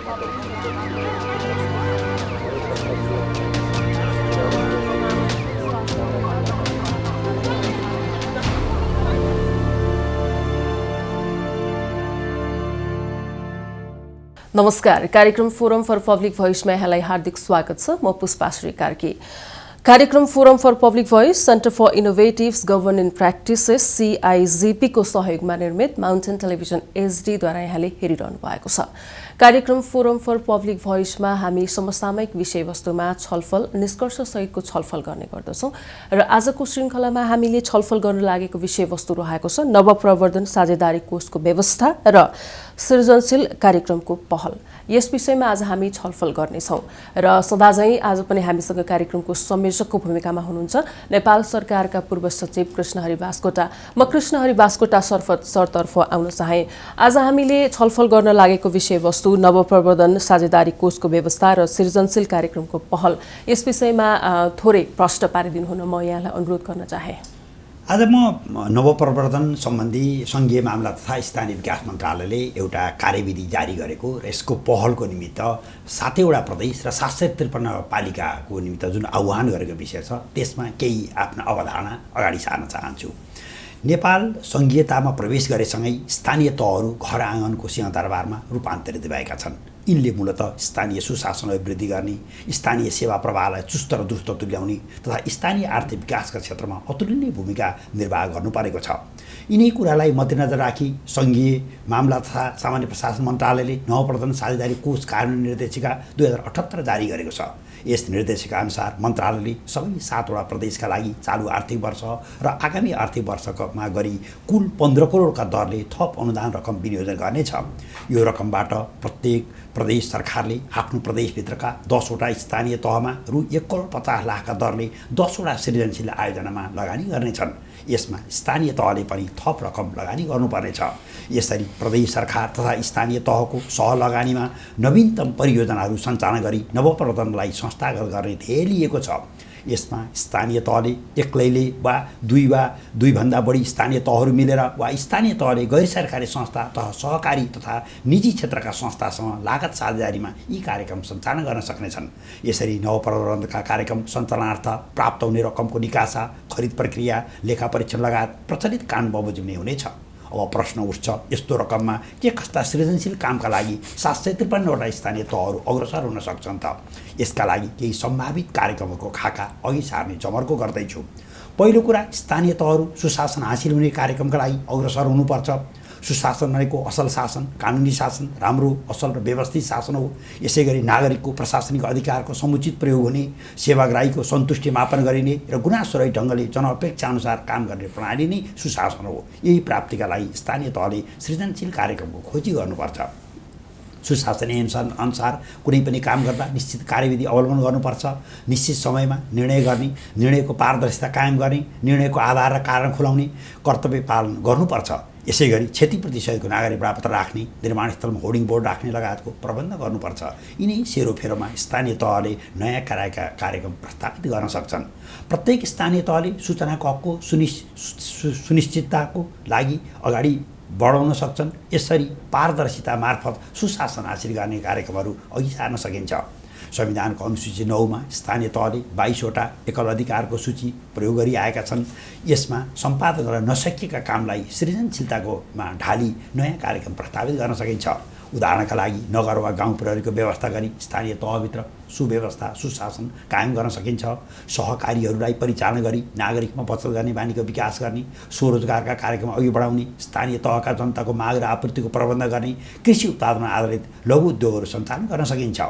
नमस्कार, कार्यक्रम forum for public भोइसमा यहाँलाई हार्दिक स्वागत छ। म पुष्पा श्री कार्की। कार्यक्रम forum for public voice centre for innovative governance practices CIGP को सहयोगमा निर्मित माउन्टेन टेलिभिजन HD द्वारा यहाँले हेरिरहनु भएको छ। कार्यक्रम फोरम फर पब्लिक भोइसमा हामी समसामयिक विषयवस्तुमा छलफल निष्कर्ष सहितको छलफल गर्ने गर्दछौं र आजको श्रृंखलामा हामीले छलफल गर्न लागेको विषयवस्तु रहेको छ नवप्रवर्धन साझेदारी कोषको व्यवस्था र सृजनशील कार्यक्रमको पहल। यस विषयमा आज हामी छलफल गर्नेछौं र सदाझै आज पनि हामीसँग कार्यक्रमको संयोजकको भूमिकामा हुनुहुन्छ नेपाल सरकारका पूर्व सचिव कृष्णहरि बास्कोटा। म कृष्णहरि बास्कोटा सरतर्फ आउन चाहे। आज हामीले छलफल गर्न लागेको विषयवस्तु नवप्रवर्धन साझेदारी कोषको व्यवस्था र सृजनशील कार्यक्रमको पहल। यस विषयमा थोरै प्रश्न पारिदिनु हुन म यहाँलाई अनुरोध गर्न चाहे। आज म नवप्रवर्धन सम्बन्धी सङ्घीय मामला तथा स्थानीय विकास मन्त्रालयले एउटा कार्यविधि जारी गरेको र यसको पहलको निमित्त 7 वटा प्रदेश र 753 पालिकाको निमित्त जुन आह्वान गरेको विषय छ त्यसमा केही आफ्ना अवधारणा अगाडि सार्न चाहन्छु। नेपाल सङ्घीयतामा प्रवेश गरेसँगै स्थानीय तहहरू घर आँगनको सिंहदरबारमा रूपान्तरित भएका छन्। यिनले मूलतः स्थानीय सुशासन अभिवृद्धि गर्ने, स्थानीय सेवा प्रवाहलाई चुस्त र दुरुस्त तुल्याउने तथा स्थानीय आर्थिक विकासका क्षेत्रमा अतुलनीय भूमिका निर्वाह गर्नुपरेको छ। यिनै कुरालाई मध्यनजर राखी सङ्घीय मामला तथा सामान्य प्रशासन मन्त्रालयले नवप्रवर्धन साझेदारी कोष कार्यान्वयन निर्देशिका 2078 जारी गरेको छ। यस निर्देशिका अनुसार मन्त्रालयले सबै 7 वटा प्रदेशका लागि चालु आर्थिक वर्ष र आगामी आर्थिक वर्षमा गरी कुल 15 करोडका दरले थप अनुदान रकम विनियोजन गर्नेछ। यो रकमबाट प्रत्येक प्रदेश सरकारले आफ्नो प्रदेशभित्रका 10 वटा स्थानीय तहमा रु 1 करोड 50 लाखका दरले 10 वटा सृजनशील आयोजनामा लगानी गर्नेछन्। यसमा स्थानीय तहले पनि थप रकम लगानी गर्नुपर्नेछ। यसरी प्रदेश सरकार तथा स्थानीय तहको सहलगानीमा नवीनतम परियोजनाहरू सञ्चालन गरी नवप्रवर्धनलाई संस्थागत गर्ने ध्येय लिएको छ। यसमा स्थानीय तहले एक्लैले वा दुईभन्दा बढी स्थानीय तहहरू मिलेर वा स्थानीय तहले गैर सरकारी संस्था तथा सहकारी तथा निजी क्षेत्रका संस्थासँग लागत साझेदारीमा यी कार्यक्रम सञ्चालन गर्न सक्नेछन्। यसरी नवप्रवर्धनका कार्यक्रम सञ्चालनार्थ प्राप्त हुने रकमको निकासा, खरिद प्रक्रिया, लेखा परीक्षण लगायत प्रचलित कानुन बमोजिम हुनेछ। अब प्रश्न उठ्छ, यस्तो रकममा के कस्ता सृजनशील कामका लागि 753 वटा स्थानीय तहहरू अग्रसर हुन सक्छन् त? यसका लागि केही सम्भावित कार्यक्रमहरूको खाका अघि सार्ने जमर्को गर्दैछु। पहिलो कुरा, स्थानीय तहहरू सुशासन हासिल हुने कार्यक्रमका लागि अग्रसर हुनुपर्छ। सुशासन भनेको असल शासन, कानुनी शासन, राम्रो असल र व्यवस्थित शासन हो। यसैगरी नागरिकको प्रशासनिक अधिकारको समुचित प्रयोग हुने, सेवाग्राहीको सन्तुष्टि मापन गरिने र गुनासोरहित ढङ्गले जनअपेक्षा अनुसार काम गर्ने प्रणाली नै सुशासन हो। यही प्राप्तिका लागि स्थानीय तहले सृजनशील कार्यक्रमको खोजी गर्नुपर्छ। सुशासन अनुसार कुनै पनि काम गर्दा निश्चित कार्यविधि अवलम्बन गर्नुपर्छ। निश्चित समयमा निर्णय गर्ने, निर्णयको पारदर्शिता कायम गर्ने, निर्णयको आधार र कारण खुलाउने कर्तव्य पालन गर्नुपर्छ। यसैगरी क्षतिपूर्ति सहितको नागरिक प्राप्त राख्ने, निर्माण स्थलमा होर्डिङ बोर्ड राख्ने लगायतको प्रबन्ध गर्नुपर्छ। यिनै सेरोफेरोमा स्थानीय तहले नयाँ कार्यक्रम प्रस्तावित गर्न सक्छन्। प्रत्येक स्थानीय तहले सूचनाको हकको सुनिश्चितताको लागि अगाडि बढाउन सक्छन्। यसरी पारदर्शिता मार्फत सुशासन हासिल गर्ने कार्यक्रमहरू अघि सार्न सकिन्छ। संविधानको अनुसूची 9 मा स्थानीय तहले 22 वटा एकल अधिकारको सूची प्रयोग गरिआएका छन्। यसमा सम्पादन गर्न नसकिएका कामलाई सृजनशीलताकोमा ढाली नयाँ कार्यक्रम प्रस्तावित गर्न सकिन्छ। उदाहरणका लागि नगर वा गाउँ प्रहरीको व्यवस्था गरी स्थानीय तहभित्र सुव्यवस्था सुशासन कायम गर्न सकिन्छ। सहकारीहरूलाई परिचालन गरी नागरिकमा बचत गर्ने बानीको विकास गर्ने, स्वरोजगारका कार्यक्रम अघि बढाउने, स्थानीय तहका जनताको माग र आपूर्तिको प्रबन्ध गर्ने, कृषि उत्पादन आधारित लघु उद्योगहरू सञ्चालन गर्न सकिन्छ।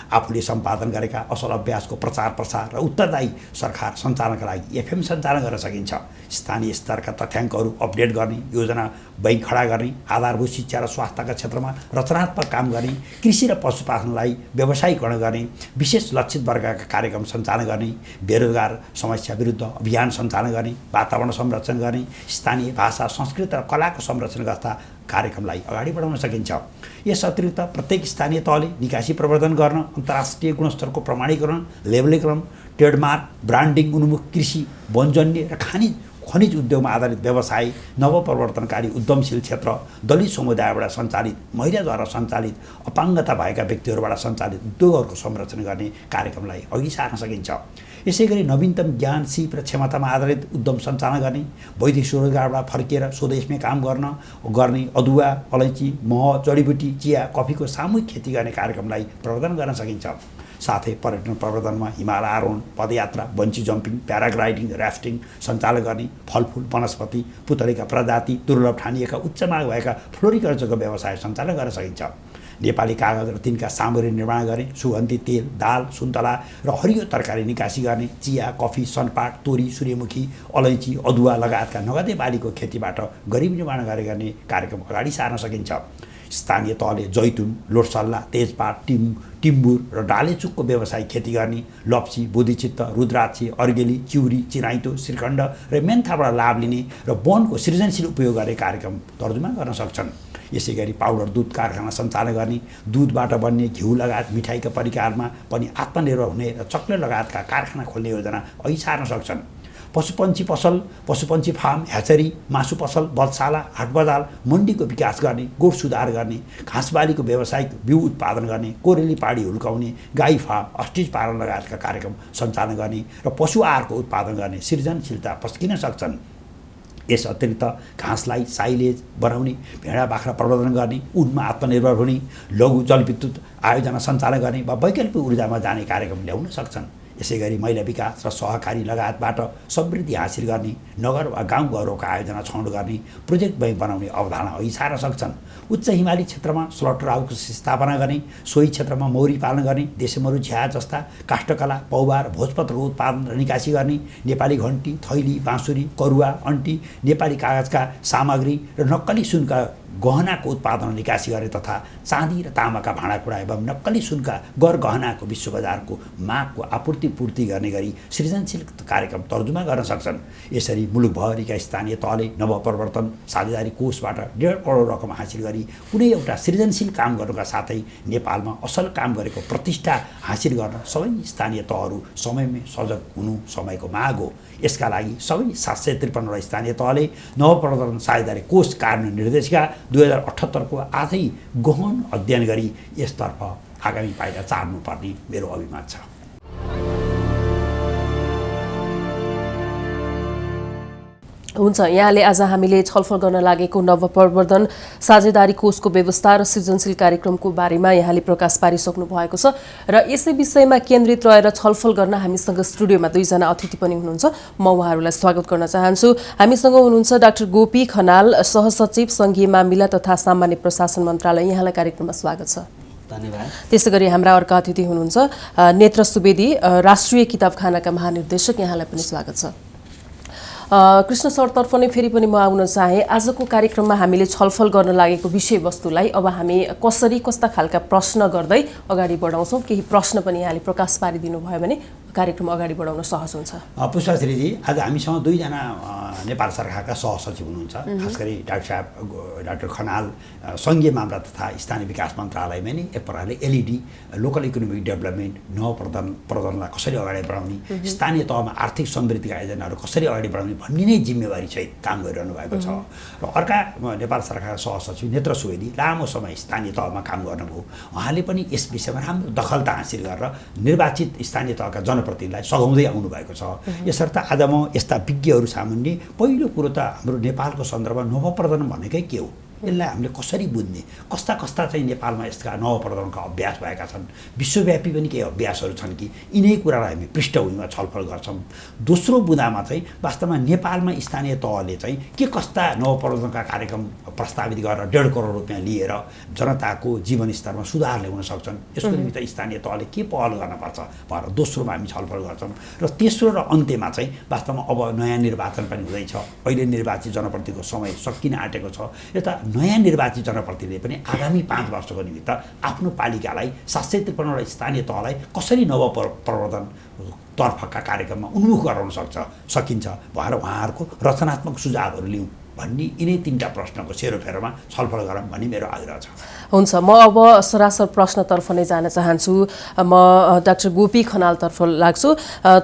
आफूले सम्पादन गरेका असल अभ्यासको प्रचार प्रसार र उत्तरदायी सरकार सञ्चालनका लागि FM सञ्चालन गर्न सकिन्छ। स्थानीय स्तरका तथ्याङ्कहरू अपडेट गर्ने, योजना बैंक खडा गर्ने, आधारभूत शिक्षा र स्वास्थ्यका क्षेत्रमा रचनात्मक काम गर्ने, कृषि र पशुपालनलाई व्यावसायीकरण गर्ने, विशेष लक्षित वर्गका कार्यक्रम सञ्चालन गर्ने, बेरोजगार समस्या विरुद्ध अभियान सञ्चालन गर्ने, वातावरण संरक्षण गर्ने, स्थानीय भाषा, संस्कृति र कलाको संरक्षण जस्ता कार्यक्रमलाई अगाडि बढाउन सकिन्छ। यस अतिरिक्त प्रत्येक स्थानीय तहले निकासी प्रवर्धन गर्न, अन्तर्राष्ट्रिय गुणस्तरको प्रमाणीकरण, लेबलीकरण, ट्रेडमार्क, ब्रान्डिङ उन्मुख कृषि, वनजन्य र खानी खनिज उद्योगमा आधारित व्यवसाय, नवप्रवर्तनकारी उद्यमशील क्षेत्र, दलित समुदायबाट सञ्चालित, महिलाद्वारा सञ्चालित, अपाङ्गता भएका व्यक्तिहरूबाट सञ्चालित उद्योगहरूको संरक्षण गर्ने कार्यक्रमलाई अघि सार्न सकिन्छ। यसैगरी नवीनतम ज्ञान, सिप र क्षमतामा आधारित उद्यम सञ्चालन गर्ने, वैदेशिक स्वरोजगारबाट फर्किएर स्वदेशमै काम गर्ने अदुवा, अलैँची, मह, जडीबुटी, चिया, कफीको सामूहिक खेती गर्ने कार्यक्रमलाई प्रवर्धन गर्न सकिन्छ। साथै पर्यटन प्रवर्धनमा हिमालय आरोहण, पदयात्रा, बन्ची जम्पिङ, प्याराग्लाइडिङ, राफ्टिङ सञ्चालन गर्ने, फलफुल, वनस्पति, पुतलीका प्रजाति, दुर्लभ ठानिएका उच्च माग भएका फ्लोरिकल्चरको व्यवसाय सञ्चालन गर्न सकिन्छ। नेपाली कागज र तिनका सामग्री निर्माण गर्ने, सुगन्धित तेल, दाल, सुन्तला र हरियो तरकारी निकासी गर्ने, चिया, कफी, सनपाट, तोरी, सूर्यमुखी, अलैँची, अदुवा लगायतका नगदे बालीको खेतीबाट गरिब निर्माण गर्ने कार्यक्रम अगाडि सार्न सकिन्छ। स्थानीय तहले जैतुन, लोटसल्ला, तेजपात, टिम्बुर र डालेचुकको व्यवसायिक खेती गर्ने, लप्सी, बोधिचित्त, रुद्राक्षी, अर्गेली, चिउरी, चिनाइतो, श्रीखण्ड र मेन्थाबाट लाभ लिने र वनको सृजनशील उपयोग गर्ने कार्यक्रम तर्जुमा गर्न सक्छन्। यसैगरी पाउडर दुध कारखाना सञ्चालन गर्ने, दुधबाट बन्ने घिउ लगायत मिठाईका परिकारमा पनि आत्मनिर्भर हुने र चक्लेट लगायतका कारखाना खोल्ने योजना अघि सार्न सक्छन्। पशुपन्छी पसल, पशुपन्छी फार्म, ह्याचरी, मासु पसल, बधशाला, हाट बजार, मण्डीको विकास गर्ने, गोठ सुधार गर्ने, घाँसबालीको व्यावसायिक बिउ उत्पादन गर्ने, कोरेली पाडी हुल्काउने, गाई फार्म, अस्टिच पालन लगायतका कार्यक्रम सञ्चालन गर्ने र पशु आहारको उत्पादन गर्ने सृजनशीलता पस्किन सक्छन्। यस अतिरिक्त घाँसलाई साइलेज बनाउने, भेडा बाख्रा प्रवर्धन गर्ने, उनमा आत्मनिर्भर हुने, लघु जलविद्युत आयोजना सञ्चालन गर्ने वा वैकल्पिक ऊर्जामा जाने कार्यक्रम ल्याउन सक्छन्। यसैगरी महिला विकास र सहकारी लगायतबाट समृद्धि हासिल गर्ने, नगर वा गाउँघरको आयोजना छनौट गर्ने, प्रोजेक्ट बैंक बनाउने अवधारणा अघि सार्न सक्छन्। उच्च हिमाली क्षेत्रमा स्लटर हाउसको स्थापना गर्ने, सोही क्षेत्रमा मौरी पालन गर्ने, देशमरु झ्या जस्ता काष्ठकला, पौवार, भोजपत्रको उत्पादन र निकासी गर्ने, नेपाली घन्टी, थैली, बाँसुरी, करुवा, अन्टी, नेपाली कागजका सामग्री र नक्कली सुनका गहनाको उत्पादन निकासी गर्ने तथा चाँदी र तामाका भाँडाकुँडा एवं नक्कली सुनका गहनाको विश्व बजारको मागको पूर्ति गर्ने गरी सृजनशील कार्यक्रम तर्जुमा गर्न सक्छन्। यसरी मुलुकभरिका स्थानीय तहले नवप्रवर्तन साझेदारी कोषबाट 1.5 करोड रकम हासिल गरी कुनै एउटा सृजनशील काम गर्नुका साथै नेपालमा असल काम गरेको प्रतिष्ठा हासिल गर्न सबै स्थानीय तहहरू समयमै सजग हुनु समयको माग हो। यसका लागि सबै 753 स्थानीय तहले नवप्रवर्तन साझेदारी कोष कार्यान्वयन निर्देशिका 2078 को आजै गहन अध्ययन गरी यसतर्फ आगामी पाइला चाल्नुपर्ने मेरो अभिमत छ। हुन्छ, यहाँले आज हामीले छलफल गर्न लागेको नवप्रवर्धन साझेदारी कोषको व्यवस्था र सृजनशील कार्यक्रमको बारेमा यहाँले प्रकाश पारिसक्नु भएको छ र यसै विषयमा केन्द्रित रहेर छलफल गर्न हामीसँग स्टुडियोमा 2 जना अतिथि पनि हुनुहुन्छ। म उहाँहरूलाई स्वागत गर्न चाहन्छु। हामीसँग हुनुहुन्छ डाक्टर गोपी खनाल, सहसचिव संघीय मामिला तथा सामान्य प्रशासन मन्त्रालय। यहाँलाई कार्यक्रममा स्वागत छ। धन्यवाद। त्यसैगरी हाम्रा अर्का अतिथि हुनुहुन्छ नेत्र सुवेदी, राष्ट्रिय किताबखानाका महानिर्देशक। यहाँलाई पनि स्वागत छ। कृष्ण सरतर्फ नै फेरि पनि म आउन चाहे। आजको कार्यक्रममा हामीले छलफल गर्न लागेको विषयवस्तुलाई अब हामी कस्ता खालका प्रश्न गर्दै अगाडि बढाउँछौँ, केही प्रश्न पनि यहाँले प्रकाश पारिदिनु भयो भने कार्यक्रम अगाडि बढाउन सहज हुन्छ। पुष्पाश्रीजी, आज हामीसँग 2 जना नेपाल सरकारका सहसचिव हुनुहुन्छ। खास गरी डाक्टर खनाल संघीय मामला तथा स्थानीय विकास मन्त्रालयमा नै एक प्रकारले एलइडी लोकल इकोनोमिक डेभलपमेन्ट नवप्रवर्धनलाई कसरी अगाडि बढाउने, स्थानीय तहमा आर्थिक समृद्धिका आयोजनाहरू कसरी अगाडि बढाउने भन्ने नै जिम्मेवारी सहित काम गरिरहनु भएको छ। र अर्का नेपाल सरकारका सहसचिव नेत्र सुवेदी लामो समय स्थानीय तहमा काम गर्नुभयो। उहाँले पनि यस विषयमा राम्रो दखलता हासिल गरेर निर्वाचित स्थानीय तहका जनप्रतिनिधिलाई सघाउँदै आउनु भएको छ। यसर्थ आज म यस्ता विज्ञहरू सामुन्ने पहिलो कुरो त हाम्रो नेपालको सन्दर्भमा नवप्रवर्धन भनेकै के हो, यसलाई हामीले कसरी बुझ्ने, कस्ता चाहिँ नेपालमा यसका नवप्रवर्धनका अभ्यास भएका छन्, विश्वव्यापी पनि केही अभ्यासहरू छन् कि, यिनै कुरालाई हामी पृष्ठभूमिमा छलफल गर्छौँ। दोस्रो बुँदामा चाहिँ वास्तवमा नेपालमा स्थानीय तहले चाहिँ के कस्ता नवप्रवर्धनका कार्यक्रम प्रस्तावित गरेर 1.5 करोड रुपियाँ लिएर जनताको जीवनस्तरमा सुधार ल्याउन सक्छन्, यसको निमित्त स्थानीय तहले के पहल गर्नुपर्छ भनेर दोस्रोमा हामी छलफल गर्छौँ। र तेस्रो र अन्त्यमा चाहिँ वास्तवमा अब नयाँ निर्वाचन पनि हुँदैछ। अहिले निर्वाचित जनप्रतिनिधिको समय सकिन आँटेको छ। यता नयाँ निर्वाचित जनप्रतिनिधिले पनि आगामी 5 वर्षको निमित्त आफ्नो पालिकालाई 753 स्थानीय तहलाई कसरी नवप्रवर्धन तर्फका कार्यक्रममा उन्मुख गराउन सकिन्छ भनेर उहाँहरूको रचनात्मक सुझावहरू लिउँ भन्ने यिनै 3टा प्रश्नको सेरोफेरोमा छलफल गरौँ भन्ने मेरो आग्रह छ। हुन्छ, म अब सरासर प्रश्नतर्फ नै जान चाहन्छु। म डाक्टर गोपी खनालतर्फ लाग्छु।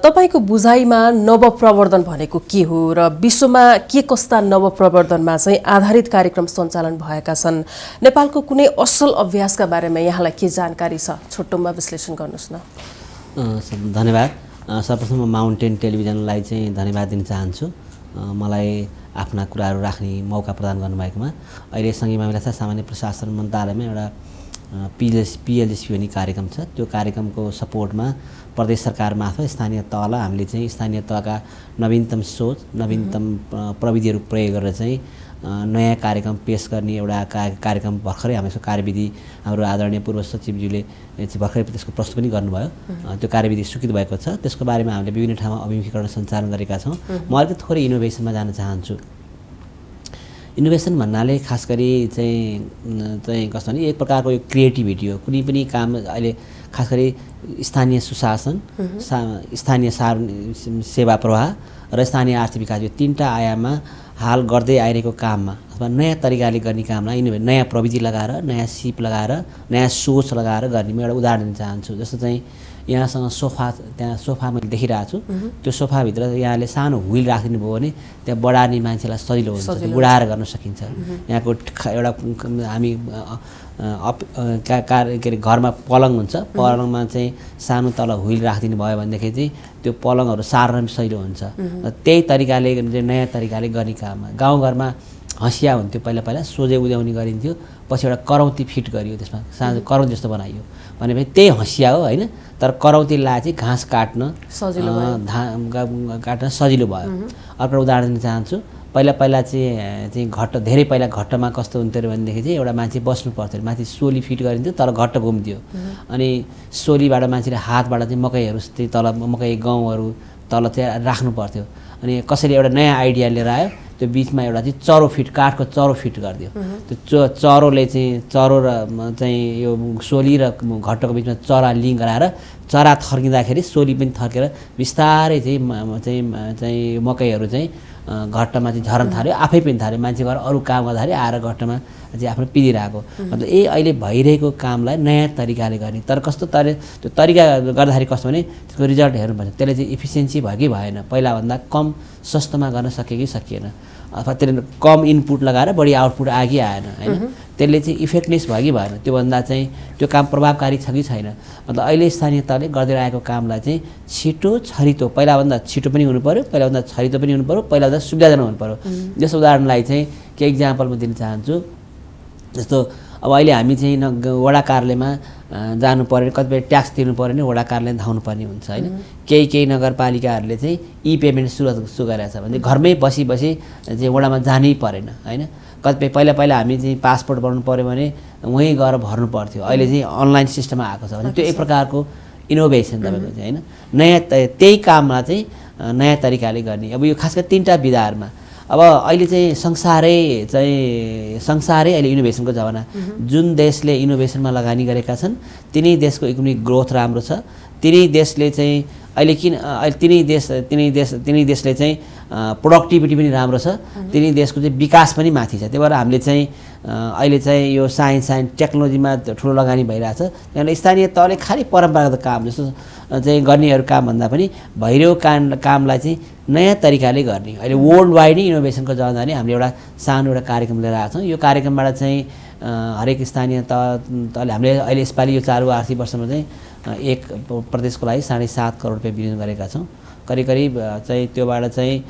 तपाईँको बुझाइमा नवप्रवर्धन भनेको के हो र विश्वमा के कस्ता नवप्रवर्धनमा चाहिँ आधारित कार्यक्रम सञ्चालन भएका छन्? नेपालको कुनै असल अभ्यासका बारेमा यहाँलाई के जानकारी छ? छोटोमा विश्लेषण गर्नुहोस् न। धन्यवाद। सर्वप्रथम म माउन्टेन टेलिभिजनलाई चाहिँ धन्यवाद दिन चाहन्छु, मलाई आफ्ना कुराहरू राख्ने मौका प्रदान गर्नुभएकोमा। अहिले सङ्घीय मामिला तथा सामान्य प्रशासन मन्त्रालयमा एउटा पिएलएसपी भन्ने कार्यक्रम छ। त्यो कार्यक्रमको सपोर्टमा प्रदेश सरकार मार्फत स्थानीय तहलाई हामीले चाहिँ स्थानीय तहका नवीनतम सोच, नवीनतम प्रविधिहरू प्रयोग गरेर चाहिँ नयाँ कार्यक्रम पेश गर्ने एउटा कार्यक्रम भर्खरै हाम्रो कार्यविधि हाम्रो आदरणीय पूर्व सचिवज्यूले भर्खरै त्यसको प्रस्तुत पनि गर्नुभयो। त्यो कार्यविधि स्वीकृत भएको छ। त्यसको बारेमा हामीले विभिन्न ठाउँमा अभिमुखीकरण सञ्चालन गरेका छौँ। म अलिकति थोरै इनोभेसनमा जान चाहन्छु। इनोभेसन भन्नाले खास गरी चाहिँ कस्तो भने एक प्रकारको यो क्रिएटिभिटी हो। कुनै पनि काम अहिले खास गरी स्थानीय सुशासन, स्थानीय सेवा प्रवाह र स्थानीय आर्थिक विकास, यो 3टा आयाममा हाल गर्दै आइरहेको काममा अथवा नयाँ तरिकाले गर्ने कामलाई नयाँ प्रविधि लगाएर, नयाँ सिप लगाएर, नयाँ सोच लगाएर गर्ने म एउटा उदाहरण दिन चाहन्छु। जस्तो चाहिँ यहाँसँग त्यहाँ सोफा मैले देखिरहेको छु। त्यो सोफाभित्र यहाँले सानो व्हिल राखिदिनु भयो भने त्यहाँ बढार्ने मान्छेलाई सजिलो हुन्छ, गुडाएर गर्न सकिन्छ। यहाँको एउटा हामी के अरे घरमा पलङ हुन्छ, पलङमा चाहिँ सानो तल व्हिल राखिदिनु भयो भनेदेखि चाहिँ त्यो पलङहरू सार्न पनि सजिलो हुन्छ। र त्यही तरिकाले नयाँ तरिकाले गर्ने काममा गाउँघरमा हँसिया हुन्थ्यो, पहिला सोझे उद्याउने गरिन्थ्यो, पछि एउटा करौती फिट गरियो, त्यसमा सानो करौती जस्तो बनाइयो भनेपछि त्यही हँसिया हो होइन। तर करौतीलाई चाहिँ घाँस काट्न सजिलो भयो। अर्को उदाहरण दिन चाहन्छु। पहिला चाहिँ धेरै पहिला घट्टमा कस्तो हुन्थ्यो भनेदेखि चाहिँ एउटा मान्छे बस्नु पर्थ्यो, माथि सोली फिट गरिन्थ्यो तर घट्ट घुम्थ्यो। अनि सोलीबाट मान्छेले हातबाट चाहिँ मकैहरू चाहिँ तल मकै गहुँहरू तल चाहिँ राख्नु पर्थ्यो। अनि कसैले एउटा नयाँ आइडिया लिएर आयो, त्यो बिचमा एउटा चाहिँ चरो फिट, काठको चरो फिट गरिदियो। त्यो चरोले चरो र चाहिँ यो सोली र घट्टको बिचमा चरा लिङ्क गराएर चरा थर्किँदाखेरि सोली पनि थर्केर बिस्तारै चाहिँ मकैहरू चाहिँ घट्टमा चाहिँ झर्न थाल्यो, आफै पनि थाल्यो। मान्छे गएर अरू काम गर्दाखेरि आएर घट्टमा चाहिँ आफ्नो पिदिरहेको। मतलब अहिले भइरहेको कामलाई नयाँ तरिकाले गर्ने। तर कस्तो त्यो तरिका गर्दाखेरि कस्तो भने त्यसको रिजल्ट हेर्नुपर्छ। त्यसले चाहिँ इफिसियन्सी भयो कि भएन, पहिलाभन्दा कम सस्तोमा गर्न सक्यो कि सकिएन, अथवा त्यसले कम इनपुट लगाएर बढी आउटपुट आयो कि आएन होइन, त्यसले चाहिँ इफेक्टनेस भयो कि भएन, त्योभन्दा चाहिँ त्यो काम प्रभावकारी छ कि छैन। मतलब अहिले स्थानीय तहले गर्दै आएको कामलाई चाहिँ छिटो छरितो, पहिलाभन्दा छिटो पनि हुनु पऱ्यो, पहिलाभन्दा छरितो पनि हुनु पऱ्यो, पहिलाभन्दा सुविधाजनक हुनु पऱ्यो। जस्तो उदाहरणलाई चाहिँ के इक्जाम्पल म दिन चाहन्छु। जस्तो अब अहिले हामी चाहिँ वडा कार्यालयमा जानु पऱ्यो, कतिपय ट्याक्स तिर्नु पऱ्यो भने वडा कार्यालय धाउनु पर्ने हुन्छ होइन। केही नगरपालिकाहरूले चाहिँ पेमेन्ट सुरु गरेको छ भने घरमै बसी चाहिँ वडामा जानै परेन होइन। कतिपय पहिला हामी चाहिँ पासपोर्ट बनाउनु पऱ्यो भने वहीँ गएर भर्नु पर्थ्यो, अहिले चाहिँ अनलाइन सिस्टममा आएको छ भने त्यो एक प्रकारको इनोभेसन तपाईँको चाहिँ होइन। नयाँ त्यही काममा चाहिँ नयाँ तरिकाले गर्ने। अब यो खास गरी 3टा विधाहरूमा अब अहिले चाहिँ संसारै अहिले इनोभेसनको जमाना। जुन देशले इनोभेसनमा लगानी गरेका छन् तिनै देशको इकोनोमिक ग्रोथ राम्रो छ। तिनै देशले चाहिँ अहिले तिनै देशले चाहिँ प्रोडक्टिभिटी पनि राम्रो छ, तिनै देशको चाहिँ विकास पनि माथि छ। त्यही भएर हामीले चाहिँ अहिले चाहिँ यो साइन्स टेक्नोलोजीमा ठुलो लगानी भइरहेछ। त्यहाँबाट स्थानीय तहले खालि परम्परागत काम जस्तो चाहिँ गर्नेहरू काम भन्दा पनि भइरहेको कामलाई चाहिँ नयाँ तरिकाले गर्ने। अहिले वर्ल्ड वाइड नै इनोभेसनको जमानाले हामीले एउटा सानो एउटा कार्यक्रम लिएर आएको छौँ। यो कार्यक्रमबाट चाहिँ हरेक स्थानीय तहले हामीले अहिले यसपालि यो चालु आर्थिक वर्षमा चाहिँ एक प्रदेशको लागि 7.5 करोड रुपियाँ विनियोजन गरेका छौँ। करिब चाहिँ त्योबाट चाहिँ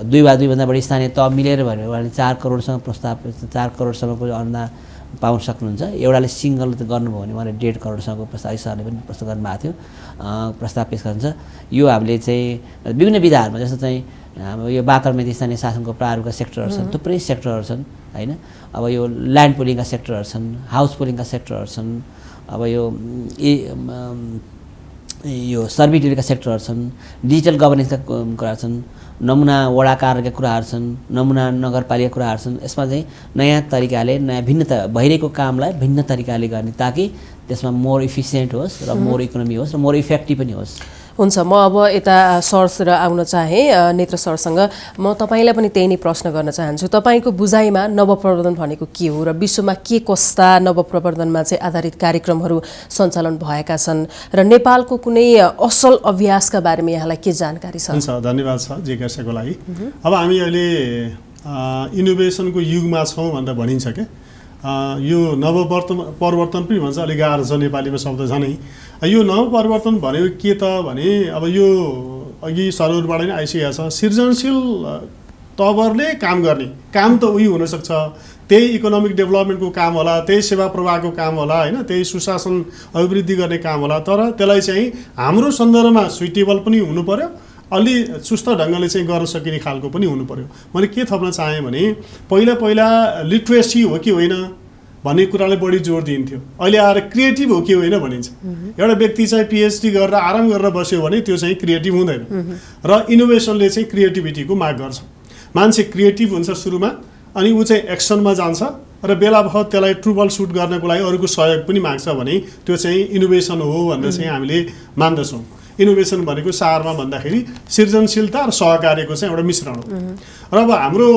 2 भन्दा बढी स्थानीय तह मिलेर भन्यो भने 4 करोडसम्म 4 करोडसम्मको अनुदान पाउन सक्नुहुन्छ। एउटाले सिङ्गल गर्नुभयो भने उहाँले 1.5 करोडसम्मको प्रस्ताव सरले पनि प्रस्तुत गर्नुभएको थियो, प्रस्ताव पेश गर्नुहुन्छ। यो हामीले चाहिँ विभिन्न विधाहरूमा जस्तो चाहिँ हाम्रो यो बाकरमेती स्थानीय शासनको प्रारूपका सेक्टरहरू छन्, थुप्रै सेक्टरहरू छन् होइन। अब यो ल्यान्ड पुलिङका सेक्टरहरू छन्, हाउस पुलिङका सेक्टरहरू छन्, अब यो सर्भिस सेक्टरहरू छन्, डिजिटल गभर्नेन्सका कुराहरू छन्, नमुना वडा कार्यालयका कुराहरू छन्, नमुना नगरपालिका कुराहरू छन्। यसमा चाहिँ नयाँ तरिकाले नयाँ भिन्नता भइरहेको कामलाई भिन्न तरिकाले गर्ने ताकि त्यसमा मोर इफिसियन्ट होस् र मोर इकोनोमी होस् र मोर इफेक्टिभ पनि होस्। हुन्छ, म अब यता सरतिर आउन चाहेँ, नेत्र सरसँग। म तपाईँलाई पनि त्यही नै प्रश्न गर्न चाहन्छु। तपाईँको बुझाइमा नवप्रवर्धन भनेको के हो र विश्वमा के कस्ता नवप्रवर्धनमा चाहिँ आधारित कार्यक्रमहरू सञ्चालन भएका छन् र नेपालको कुनै असल अभ्यासका बारेमा यहाँलाई के जानकारी छ? हुन्छ, धन्यवाद छ जिज्ञासाको लागि। अब हामी अहिले इनोभेसनको युगमा छौँ भनेर भनिन्छ क्या। यो नवपरिवर्तन पनि भन्छ, अलिक गाह्रो छ नेपालीमा शब्द छ नै। यो नवपरिवर्तन भनेको के त भने अब यो अघि सरहरूबाट नै आइसकेको छ, सृजनशील तवरले काम गर्ने काम त उही हुनसक्छ, त्यही इकोनोमिक डेभलपमेन्टको काम होला, त्यही सेवा प्रवाहको काम होला होइन, त्यही सुशासन अभिवृद्धि गर्ने काम होला, तर त्यसलाई चाहिँ हाम्रो सन्दर्भमा सुइटेबल पनि हुनु पर्यो, अलि चुस्त ढङ्गले चाहिँ गर्न सकिने खालको पनि हुनु पर्यो। मैले के थप्न चाहेँ भने पहिला लिट्रेसी हो कि होइन भन्ने कुरालाई बढी जोड दिन्थ्यो, अहिले आएर क्रिएटिभ हो कि होइन भनिन्छ। एउटा व्यक्ति चाहिँ पिएचडी गरेर आराम गरेर बस्यो भने त्यो चाहिँ क्रिएटिभ हुँदैन र इनोभेसनले चाहिँ क्रिएटिभिटीको माग गर्छ। मान्छे क्रिएटिभ हुन्छ सुरुमा, अनि ऊ चाहिँ एक्सनमा जान्छ र बेला बखत त्यसलाई ट्रुबल सुट गर्नको लागि अरूको सहयोग पनि माग्छ भने त्यो चाहिँ इनोभेसन हो भनेर चाहिँ हामीले मान्दछौँ। इनोभेसन भनेको सारमा भन्दाखेरि सृजनशीलता र सहकार्यको चाहिँ एउटा मिश्रण हो। र अब हाम्रो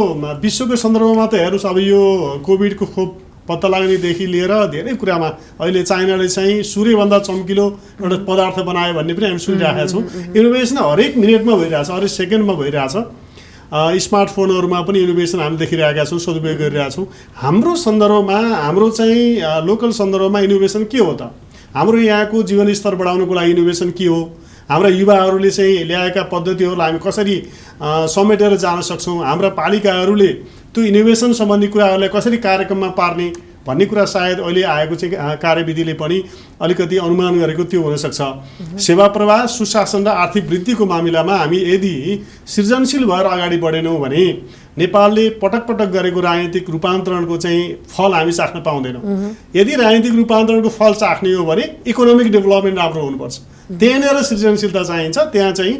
विश्वको सन्दर्भमा त हेर्नुहोस्, अब यो कोभिडको खोप पत्ता लाग्नेदेखि लिएर धेरै कुरामा अहिले चाइनाले चाहिँ सूर्यभन्दा चम्किलो एउटा पदार्थ बनायो भन्ने पनि हामी सुनिरहेका छौँ। इनोभेसन हरेक मिनटमा भइरहेछ, हरेक सेकेन्डमा भइरहेछ। स्मार्टफोनहरूमा पनि इनोभेसन हामी देखिरहेका छौँ, सदुपयोग गरिरहेका छौँ। हाम्रो सन्दर्भमा, हाम्रो चाहिँ लोकल सन्दर्भमा इनोभेसन के हो त? हाम्रो यहाँको जीवनस्तर बढाउनको लागि इनोभेसन के हो? हाम्रा युवाहरूले चाहिँ ल्याएका पद्धतिहरूलाई हामी कसरी समेटेर जान सक्छौँ? हाम्रा पालिकाहरूले त्यो इनोभेसन सम्बन्धी कुराहरूलाई कसरी कार्यक्रममा पार्ने भन्ने कुरा सायद अहिले आएको चाहिँ कार्यविधिले पनि अलिकति अनुमान गरेको त्यो हुनसक्छ। सेवा प्रवाह, सुशासन र आर्थिक वृद्धिको मामिलामा हामी यदि सृजनशील भएर अगाडि बढेनौँ भने नेपालले पटक पटक गरेको राजनीतिक रूपान्तरणको चाहिँ फल हामी चाख्न पाउँदैनौँ। यदि राजनीतिक रूपान्तरणको फल चाख्ने हो भने इकोनोमिक डेभलपमेन्ट राम्रो हुनुपर्छ, त्यहाँनिर सृजनशीलता चाहिन्छ, त्यहाँ चाहिँ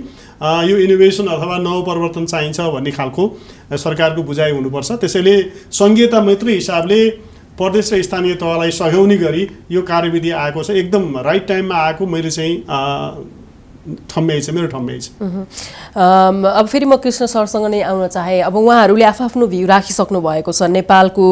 यो इनोभेसन अथवा नवपरिवर्तन चाहिन्छ भन्ने खालको सरकारको बुझाइ हुनुपर्छ। त्यसैले सङ्घीयता मैत्री हिसाबले प्रदेश र स्थानीय तहलाई सघाउने गरी यो कार्यविधि आएको छ, एकदम राइट टाइममा आएको मैले चाहिँ मेरो ठम्याइ छ। अब फेरि म कृष्ण सरसँग नै आउन चाहे। अब उहाँहरूले आफ्नो भ्यू राखिसक्नु भएको छ, नेपालको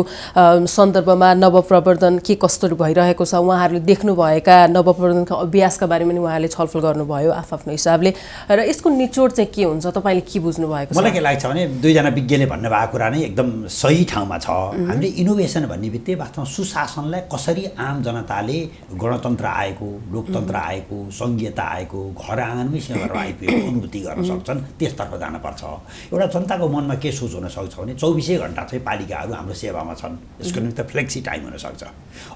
सन्दर्भमा नवप्रवर्धन के कस्तो भइरहेको छ, उहाँहरूले देख्नुभएका नवप्रवर्धनका अभ्यासका बारेमा पनि उहाँहरूले छलफल गर्नुभयो आफ्नो हिसाबले, र यसको निचोड चाहिँ के हुन्छ, तपाईँले के बुझ्नु भएको छ? मलाई के लाग्छ भने दुईजना विज्ञले भन्नुभएको कुरा नै एकदम सही ठाउँमा छ। हामीले इनोभेसन भन्ने बित्तिकै वास्तवमा सुशासनलाई कसरी आम जनताले गणतन्त्र आएको, लोकतन्त्र आएको, सङ्घीयता आएको, घर आँगनमै सेवाहरू आइपुगेको अनुभूति गर्न सक्छन्, त्यसतर्फ जानुपर्छ। एउटा जनताको मनमा के सोच हुन सक्छ भने 24 घण्टा चाहिँ पालिकाहरू हाम्रो सेवामा छन्, यसको निम्ति फ्लेक्सी टाइम हुनसक्छ।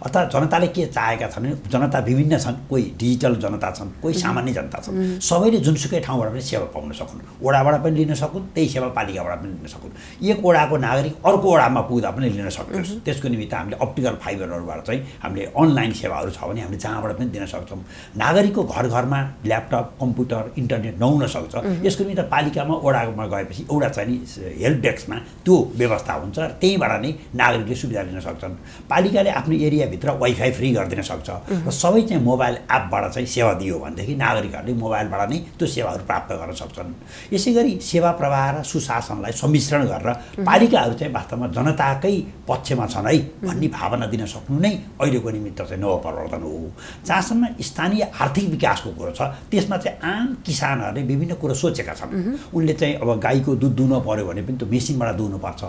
अर्थात् जनताले के चाहेका छन् भने जनता विभिन्न छन्, कोही डिजिटल जनता छन्, कोही सामान्य जनता छन्, सबैले जुनसुकै ठाउँबाट पनि सेवा पाउन सकुन्, वडाबाट पनि लिन सकुन्, त्यही सेवा पालिकाबाट पनि लिन सकुन्। एक वडाको नागरिक अर्को वडामा पुग्दा पनि लिन सकोस्। त्यसको निमित्त हामीले अप्टिकल फाइबरहरूबाट चाहिँ हामीले अनलाइन सेवाहरू छ भने हामीले जहाँबाट पनि दिन सक्छौँ। नागरिकको घर घरमा ल्यापटप, कम्प्युटर, इन्टरनेट नहुन सक्छ। यसको निमित्त पालिकामा वडामा गएपछि एउटा चाहिँ हेल्प डेस्कमा त्यो व्यवस्था हुन्छ र त्यहीँबाट नै नागरिकले सुविधा लिन सक्छन्। पालिकाले आफ्नो एरियाभित्र वाइफाई फ्री गरिदिन सक्छ र सबै चाहिँ मोबाइल एपबाट चाहिँ सेवा दियो भनेदेखि नागरिकहरूले मोबाइलबाट नै त्यो सेवाहरू प्राप्त गर्न सक्छन्। यसै गरी सेवा प्रवाह र सुशासनलाई सम्मिश्रण गरेर पालिकाहरू चाहिँ वास्तवमा जनताकै पक्षमा छन् है भन्ने भावना दिन सक्नु नै अहिलेको निमित्त चाहिँ नवपरिवर्तन हो। जहाँसम्म स्थानीय आर्थिक विकासको कुरो छ त्यसमा चाहिँ आम किसानहरूले विभिन्न कुरो सोचेका छन्। उनले चाहिँ अब गाईको दुध दुहुन पर्यो भने पनि त्यो मेसिनबाट दुहुनुपर्छ,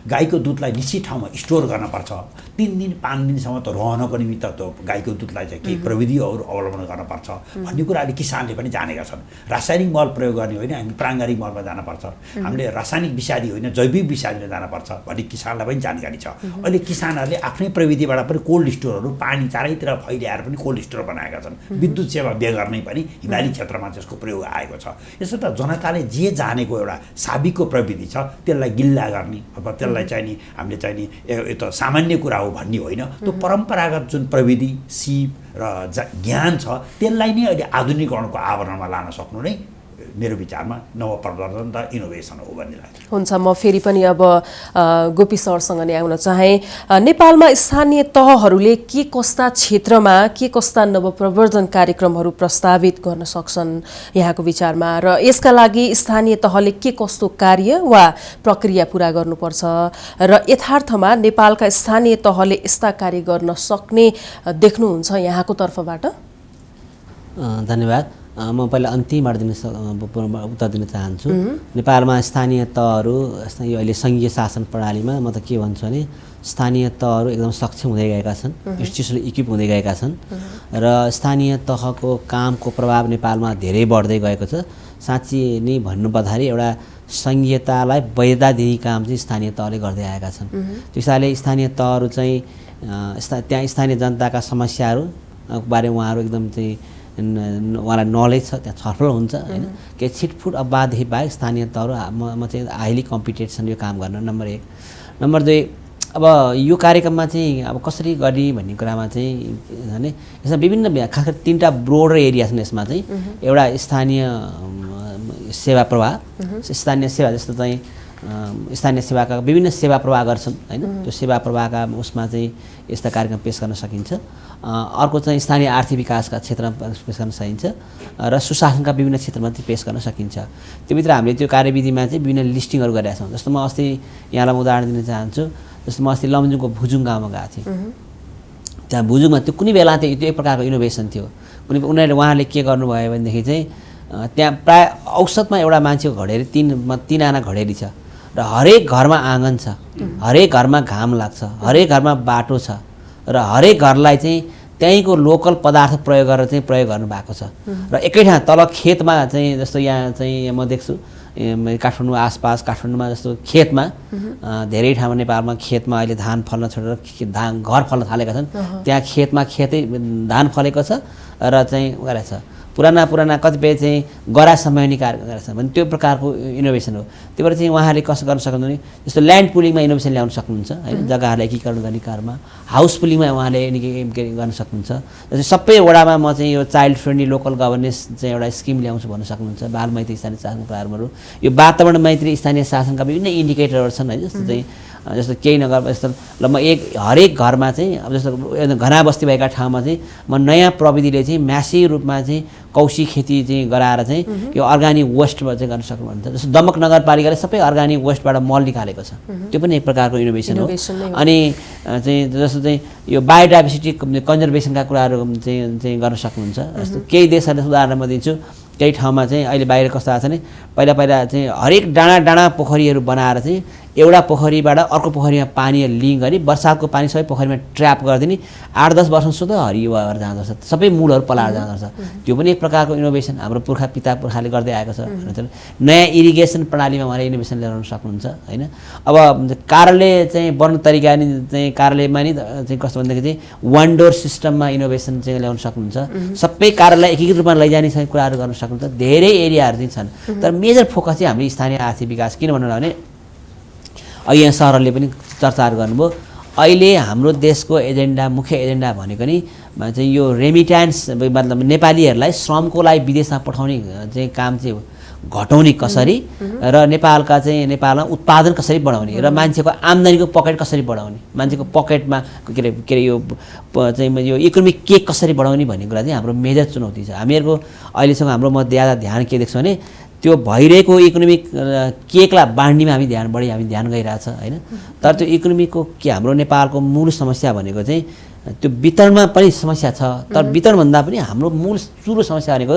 गाईको दुधलाई निश्चित ठाउँमा स्टोर गर्नुपर्छ, 3 दिन 5 दिनसम्म त रहनको निमित्त त्यो गाईको दुधलाई चाहिँ केही प्रविधिहरू अवलम्बन गर्नुपर्छ भन्ने कुरा अहिले किसानले पनि जानेका छन्। रासायनिक मल प्रयोग गर्ने होइन, हामी प्राङ्गारिक मलमा जानुपर्छ, हामीले रासायनिक विषादी होइन जैविक विषादीले जानुपर्छ भन्ने किसानलाई पनि जानकारी छ। अहिले किसानहरूले आफ्नै प्रविधिबाट पनि कोल्ड स्टोरहरू पानी चारैतिर फैल्याएर पनि कोल्ड स्टोर बनाएका छन्। विद्युत सेवा बेगर्नै पनि हिमाली क्षेत्रमा त्यसको प्रयोग आएको छ। यसो त जनताले जे जानेको एउटा साबिकको प्रविधि छ त्यसलाई गिल्ला गर्ने अब त्यसलाई चाहिँ नि हामीले चाहिँ नि यो त सामान्य कुरा हो भन्ने होइन, त्यो परम्परागत जुन प्रविधि सिप र ज्ञान छ त्यसलाई नै अहिले आधुनिकरणको आवरणमा लान सक्नु नै मेरो विचारमा नवप्रवर्तन र इनोभेसन हो भन्ने लाग्छ। हुन्छ, म फेरि पनि अब गोपी सरसँग नै आउन चाहे। नेपालमा स्थानीय तहहरूले के कस्ता क्षेत्रमा के कस्ता नवप्रवर्धन कार्यक्रमहरू प्रस्तावित गर्न सक्छन् यहाँको विचारमा, र यसका लागि स्थानीय तहले के कस्तो कार्य वा प्रक्रिया पूरा गर्नुपर्छ, र यथार्थमा नेपालका स्थानीय तहले यस्ता कार्य गर्न सक्ने देख्नुहुन्छ यहाँको तर्फबाट? धन्यवाद। म पहिला अन्तिमबाट उत्तर दिन चाहन्छु। नेपालमा स्थानीय तहहरू यो अहिले सङ्घीय शासन प्रणालीमा म त के भन्छु भने स्थानीय तहहरू एकदम सक्षम हुँदै गएका छन्, इन्स्टिट्युसनल इक्विप हुँदै गएका छन् र स्थानीय तहको कामको प्रभाव नेपालमा धेरै बढ्दै गएको छ। साँच्ची नै भन्नुपर्दाखेरि एउटा सङ्घीयतालाई वैधता दिने काम चाहिँ स्थानीय तहले गर्दै आएका छन्। त्यो हिसाबले स्थानीय तहहरू चाहिँ त्यहाँ स्थानीय जनताका समस्याहरू बारेमा उहाँहरू एकदम चाहिँ उहाँलाई नलेज छ, त्यहाँ छलफल हुन्छ होइन। केही छिटफुट अपवाददेखि बाहेक स्थानीय तहहरू म चाहिँ हाइली कम्पिटेन्ट छन् यो काम गर्न, नम्बर 1। नम्बर 2, अब यो कार्यक्रममा चाहिँ अब कसरी गर्ने भन्ने कुरामा चाहिँ होइन यसमा विभिन्न खास गरी 3टा ब्रोडर एरिया छन् यसमा चाहिँ। एउटा स्थानीय सेवा प्रवाह, स्थानीय सेवा जस्तो चाहिँ स्थानीय सेवाका विभिन्न सेवा प्रवाह गर्छन् होइन, त्यो सेवा प्रवाहका उसमा चाहिँ यस्ता कार्यक्रम पेश गर्न सकिन्छ। अर्को चाहिँ स्थानीय आर्थिक विकासका क्षेत्रमा पेश गर्न सकिन्छ र सुशासनका विभिन्न क्षेत्रमा चाहिँ पेश गर्न सकिन्छ। त्योभित्र हामीले त्यो कार्यविधिमा चाहिँ विभिन्न लिस्टिङहरू गरेका छौँ। जस्तो म अस्ति यहाँलाई उदाहरण दिन चाहन्छु। जस्तो म अस्ति लमजुङको भुजुङ गाउँमा गएको थिएँ। त्यहाँ भुजुङमा त्यो कुनै बेला त्यो एक प्रकारको इनोभेसन थियो। उहाँले के गर्नुभयो भनेदेखि चाहिँ त्यहाँ प्राय औसतमा एउटा मान्छेको घडेरी 3 आना घडेरी छ र हरेक घरमा आँगन छ, हरेक घरमा घाम लाग्छ, हरेक घरमा बाटो छ र हरेक घरलाई चाहिँ त्यहीँको लोकल पदार्थ प्रयोग गरेर चाहिँ प्रयोग गर्नुभएको छ। र एकै ठाउँ तल खेतमा चाहिँ जस्तो यहाँ चाहिँ म देख्छु काठमाडौँ आसपास काठमाडौँमा जस्तो खेतमा धेरै ठाउँमा नेपालमा खेतमा अहिले धान फल्न छोडेर घर फल्न थालेका छन्। त्यहाँ खेतमा धान फलेको छ र चाहिँ गरेको छ। पुराना कतिपय चाहिँ गरा समयनी कार्य गरेका छन् भने त्यो प्रकारको इनोभेसन हो। त्यो भएर चाहिँ उहाँहरूले कसो गर्न सक्नुहुन्छ भने जस्तो ल्यान्ड पुलिङमा इनोभेसन ल्याउन सक्नुहुन्छ होइन, जग्गाहरूलाई एकीकरण गर्ने कारमा। हाउस पुलिङमा उहाँले गर्न सक्नुहुन्छ। जस्तै सबै वडामा म चाहिँ यो चाइल्ड फ्रेन्डली लोकल गभर्नेन्स चाहिँ एउटा स्किम ल्याउँछु भन्न सक्नुहुन्छ। बाल मैत्री स्थानीय शासन प्रारम्भहरू, यो वातावरण मैत्री स्थानीय शासनका विभिन्न इन्डिकेटरहरू छन् है। जस्तो केही नगर यस्तो ल म हरेक घरमा चाहिँ अब जस्तो घना बस्ती भएका ठाउँमा चाहिँ म नयाँ प्रविधिले चाहिँ म्यासिभ रूपमा चाहिँ कौशी खेती चाहिँ गराएर चाहिँ यो अर्ग्यानिक वेस्टमा चाहिँ गर्न सक्नुहुन्छ। जस्तो दमक नगरपालिकाले सबै अर्ग्यानिक वेस्टबाट मल निकालेको छ, त्यो पनि एक प्रकारको इनोभेसन हो। अनि चाहिँ जस्तो चाहिँ यो बायोडाइभर्सिटी कन्जर्भेसनका कुराहरू चाहिँ गर्न सक्नुहुन्छ। जस्तो केही देशहरूले उदाहरण म दिन्छु, केही ठाउँमा चाहिँ अहिले बाहिर कस्तो आएको छ भने पहिला चाहिँ हरेक डाँडा पोखरीहरू बनाएर चाहिँ एउटा पोखरीबाट अर्को पोखरीमा पानी लिङ्क गरी वर्षाको पानी सबै पोखरीमा ट्र्याप गरिदिने 8-10 वर्षमा सुध हरियो भएर जाँदो रहेछ, सबै मूलहरू पलाएर जाँदो रहेछ। त्यो पनि एक प्रकारको इनोभेसन हाम्रो पुर्खाले गर्दै आएको छ। नयाँ इरिगेसन प्रणालीमा उहाँले इनोभेसन ल्याउन सक्नुहुन्छ होइन। अब कार्यालय चाहिँ बन्ने तरिका नि चाहिँ कार्यालयमा नि चाहिँ कस्तो भनेदेखि चाहिँ वान डोर सिस्टममा इनोभेसन चाहिँ ल्याउन सक्नुहुन्छ। सबै कार्यालय एकीकृत रूपमा लैजाने कुराहरू गर्न सक्नुहुन्छ। धेरै एरियाहरू चाहिँ छन्, तर मेजर फोकस चाहिँ हाम्रो स्थानीय आर्थिक विकास। किन भन्नु भने अहिले यहाँ सरहरूले पनि चर्चाहरू गर्नुभयो। अहिले हाम्रो देशको एजेन्डा, मुख्य एजेन्डा भनेको नि चाहिँ यो रेमिट्यान्स मतलब नेपालीहरूलाई श्रमको लागि विदेशमा पठाउने चाहिँ काम चाहिँ घटाउने कसरी र नेपालमा उत्पादन कसरी बढाउने र मान्छेको आम्दानीको पकेट कसरी बढाउने, मान्छेको पकेटमा के अरे यो चाहिँ यो इकोनोमिक केक कसरी बढाउने भन्ने कुरा चाहिँ हाम्रो मेजर चुनौती छ। हामीहरूको अहिलेसम्म हाम्रो म ज्यादा ध्यान के देख्छु भने त्यो भइरहेको इकोनोमिक केकलाई बाँड्नेमा हामी ध्यान गइरहेछ होइन। तर त्यो इकोनोमीको हाम्रो नेपालको मूल समस्या भनेको चाहिँ त्यो वितरणमा पनि समस्या छ। तर वितरणभन्दा पनि हाम्रो मूल सुरु समस्या भनेको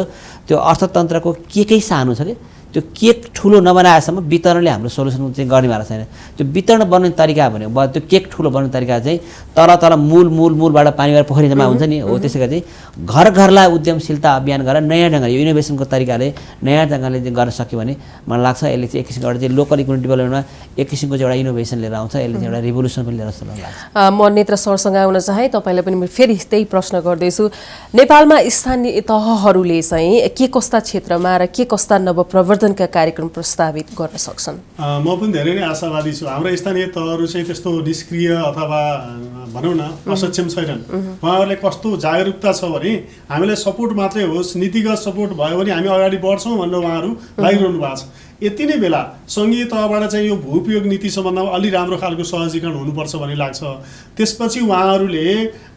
त्यो अर्थतन्त्रको केकै सानो छ कि त्यो केक ठुलो नबनाएसम्म वितरणले हाम्रो सोल्युसन चाहिँ गर्नेवाला छैन। त्यो वितरण बन्ने तरिका भनेको त्यो केक ठुलो बन्ने तरिका चाहिँ तल मूलबाट पानी भएर पोखरी जम्मा हुन्छ नि हो। त्यसै गरी घर घरलाई उद्यमशीलता अभियान गरेर नयाँ ढङ्गले यो इनोभेसनको तरिकाले नयाँ ढङ्गले चाहिँ गर्न सक्यो भने मलाई लाग्छ यसले चाहिँ एक किसिमको एउटा चाहिँ लोकल इकोनोमिक डेभलपमेन्टमा एक किसिमको चाहिँ एउटा इनोभेसन लिएर आउँछ। यसले चाहिँ एउटा रिभोल्युसन पनि लिएर आउँछ लाग्छ। म नेत्र सरसँग आउन चाहे, तपाईँलाई पनि म फेरि त्यही प्रश्न गर्दैछु। नेपालमा स्थानीय तहहरूले चाहिँ के कस्ता क्षेत्रमा र के कस्ता नवप्रवर्तन प्रवर्धनका कार्यक्रम प्रस्तावित गर्न सक्छन्? म पनि धेरै नै आशावादी छु। हाम्रो स्थानीय तहहरू चाहिँ त्यस्तो निष्क्रिय अथवा भनौँ न असक्षम छैनन्। उहाँहरूले कस्तो जागरुकता छ भने हामीलाई सपोर्ट मात्रै होस्, नीतिगत सपोर्ट भयो भने हामी अगाडि बढ्छौँ भनेर उहाँहरू लागिरहनु भएको छ। यति नै बेला सङ्घीय तहबाट चाहिँ यो भूउपयोग नीति सम्बन्धमा अलि राम्रो खालको सहजीकरण हुनुपर्छ भन्ने लाग्छ। त्यसपछि उहाँहरूले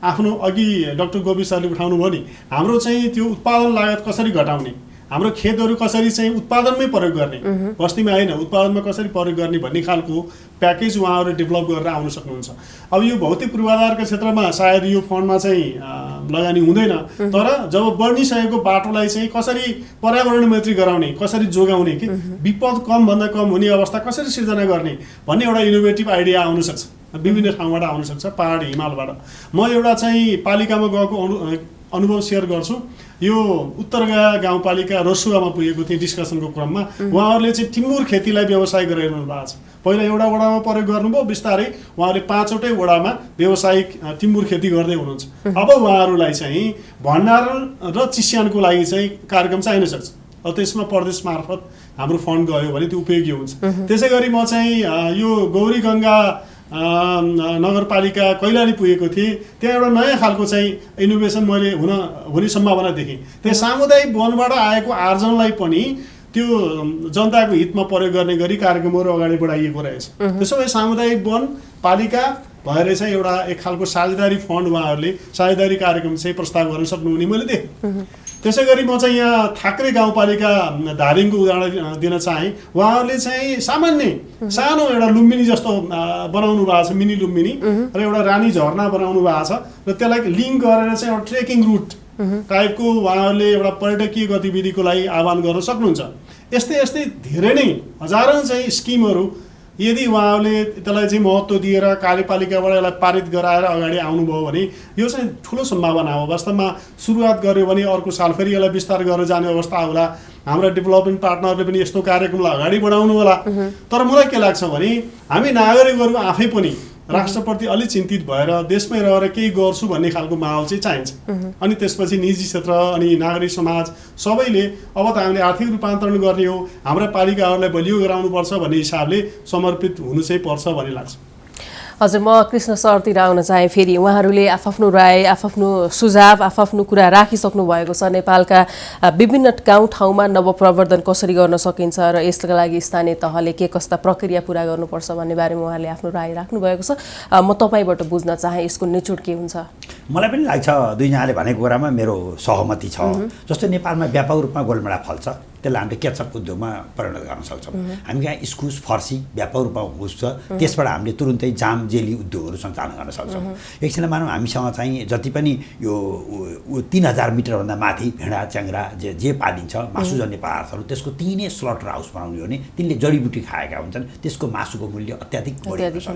आफ्नो अघि डाक्टर गोपी सरले उठाउनु भयो नि, हाम्रो चाहिँ त्यो उत्पादन लागत कसरी घटाउने, हाम्रो खेतहरू कसरी चाहिँ उत्पादनमै प्रयोग गर्ने, बस्तीमा होइन उत्पादनमा कसरी प्रयोग गर्ने भन्ने खालको प्याकेज उहाँहरू डेभलप गरेर आउन सक्नुहुन्छ। अब यो भौतिक पूर्वाधारका क्षेत्रमा सायद यो फन्डमा चाहिँ लगानी हुँदैन, तर जब बढिसकेको बाटोलाई चाहिँ कसरी पर्यावरण मैत्री गराउने, कसरी जोगाउने, कि विपद कमभन्दा कम हुने अवस्था कसरी सिर्जना गर्ने भन्ने एउटा इनोभेटिभ आइडिया आउन सक्छ, विभिन्न ठाउँबाट आउन सक्छ, पहाड हिमालबाट। म एउटा चाहिँ पालिकामा गएको अनुभव सेयर गर्छु। यो उत्तरगाँ गाउँपालिका रसुवामा पुगेको थिएँ डिस्कसनको क्रममा। उहाँहरूले चाहिँ टिम्बुर खेतीलाई व्यवसाय गरिरहनु भएको छ। पहिला एउटा वडामा प्रयोग गर्नुभयो, बिस्तारै उहाँहरूले 5वटै वडामा व्यावसायिक टिम्बुर खेती गर्दै हुनुहुन्छ। अब उहाँहरूलाई चाहिँ भण्डारण र चिस्यानको लागि चाहिँ कार्यक्रम चाहिन सक्छ। अब त्यसमा प्रदेश मार्फत हाम्रो फन्ड गयो भने त्यो उपयोगी हुन्छ। त्यसै गरी म चाहिँ यो गौरी गङ्गा नगरपालिका कैलाली पुगेको थिएँ। त्यहाँ एउटा नयाँ खालको चाहिँ इनोभेसन मैले हुने सम्भावना देखेँ। त्यहाँ सामुदायिक वनबाट आएको आर्जनलाई पनि त्यो जनताको हितमा प्रयोग गर्ने गरी कार्यक्रमहरू अगाडि बढाइएको रहेछ। त्यसो भए सामुदायिक वन पालिका भएर चाहिँ एउटा एक खालको साझेदारी फन्ड उहाँहरूले साझेदारी कार्यक्रम चाहिँ प्रस्ताव गर्न सक्नुहुने मैले देखेँ। त्यसै गरी म चाहिँ यहाँ थाक्रे गाउँपालिका धादिङको उदाहरण दिन चाहेँ। उहाँहरूले चाहिँ सामान्य सानो एउटा लुम्बिनी जस्तो बनाउनु भएको छ, मिनी लुम्बिनी, र एउटा रानी झरना बनाउनु भएको छ, र त्यसलाई लिङ्क गरेर चाहिँ एउटा ट्रेकिङ रुट टाइपको उहाँहरूले एउटा पर्यटकीय गतिविधिको लागि आह्वान गर्न सक्नुहुन्छ। यस्तै यस्तै धेरै नै हजारौँ चाहिँ स्किमहरू यदि उहाँहरूले त्यसलाई चाहिँ महत्त्व दिएर कार्यपालिकाबाट यसलाई पारित गराएर अगाडि आउनुभयो भने यो चाहिँ ठुलो सम्भावना हो। वास्तवमा सुरुवात गर्यो भने अर्को साल फेरि यसलाई विस्तार गरेर जाने अवस्था होला। हाम्रा डेभलपमेन्ट पार्टनरले पनि यस्तो कार्यक्रमलाई अगाडि बढाउनु होला। तर मलाई के लाग्छ भने हामी नागरिकहरू आफै पनि राष्ट्रप्रति अलिक चिन्तित भएर देशमै रहेर केही गर्छु भन्ने खालको माहौल चाहिँ चाहिन्छ। अनि त्यसपछि निजी क्षेत्र अनि नागरिक समाज सबैले अब त हामीले आर्थिक रूपान्तरण गर्ने हो, हाम्रा पालिकाहरूलाई बलियो गराउनुपर्छ भन्ने हिसाबले समर्पित हुनु चाहिँ पर्छ भन्ने लाग्छ। हजुर, म कृष्ण सरतिर आउन चाहे। फेरि उहाँहरूले आफ्नो राय, आफ्नो सुझाव, आफ्नो कुरा राखिसक्नु भएको छ। नेपालका विभिन्न गाउँ ठाउँमा नवप्रवर्धन कसरी गर्न सकिन्छ र यसका लागि स्थानीय तहले के कस्ता प्रक्रिया पुरा गर्नुपर्छ भन्ने बारेमा उहाँले आफ्नो राय राख्नु भएको छ। म तपाईँबाट बुझ्न चाहे यसको निचोड के हुन्छ? मलाई पनि लाग्छ दुईजनाले भनेको कुरामा मेरो सहमति छ। जस्तो नेपालमा व्यापक रूपमा गोलमेडा फल्छ, त्यसलाई हामीले केचप उद्योगमा परिणत गर्न सक्छौँ। हामी कहाँ इस्कुस फर्सी व्यापक रूपमा हुन्छ, त्यसबाट हामीले तुरुन्तै जाम जेली उद्योगहरू सञ्चालन गर्न सक्छौँ। एकछिन मानौँ हामीसँग चाहिँ जति पनि यो 3000 मिटरभन्दा माथि भेडा च्याङ्रा जे पालिन्छ मासुजन्य पदार्थहरू, त्यसको तिनै स्लटर हाउस बनाउने हो भने तिनले जडीबुटी खाएका हुन्छन्, त्यसको मासुको मूल्य अत्याधिक बढेको छ।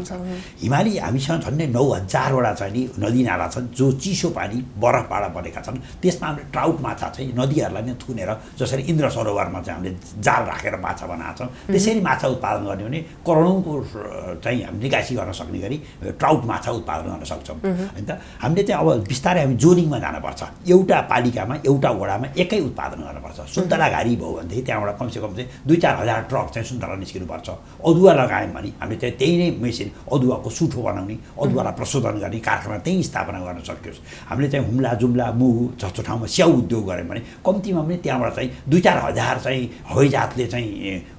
हिमाली हामीसँग झन्डै 9000वटा चाहिँ नि नदी नाला छन् जो चिसो पानी बरफबाट बनेका छन्। त्यसमा हामीले ट्राउट माछा चाहिँ नदीहरूलाई नै थुनेर, जसरी इन्द्र सरोवरमा चाहिँ हामीले जाल राखेर माछा बनाएको छौँ, त्यसरी माछा उत्पादन गर्ने भने करोडौँको चाहिँ हामी निकासी गर्न सक्ने गरी ट्राउट माछा उत्पादन गर्न सक्छौँ। होइन त हामीले चाहिँ अब बिस्तारै हामी जोनिङमा जानुपर्छ। एउटा पालिकामा एउटा वडामा एकै उत्पादन गर्नुपर्छ। सुन्तला घारी भयो भनेदेखि त्यहाँबाट कमसेकम चाहिँ 2-4 हजार ट्रक चाहिँ सुन्तला निस्किनुपर्छ। अदुवा लगायौँ भने हामीले चाहिँ त्यही नै मेसिन अदुवाको सुठो बनाउने, अदुवालाई प्रशोधन गर्ने कारखाना त्यहीँ स्थापना गर्न सकियोस्। हामीले चाहिँ हुम्ला जुम्ला मुहु जस्तो ठाउँमा स्याउ उद्योग गऱ्यौँ भने कम्तीमा पनि त्यहाँबाट चाहिँ 2-4 हजार चाहिँ हवाईजहाजले चाहिँ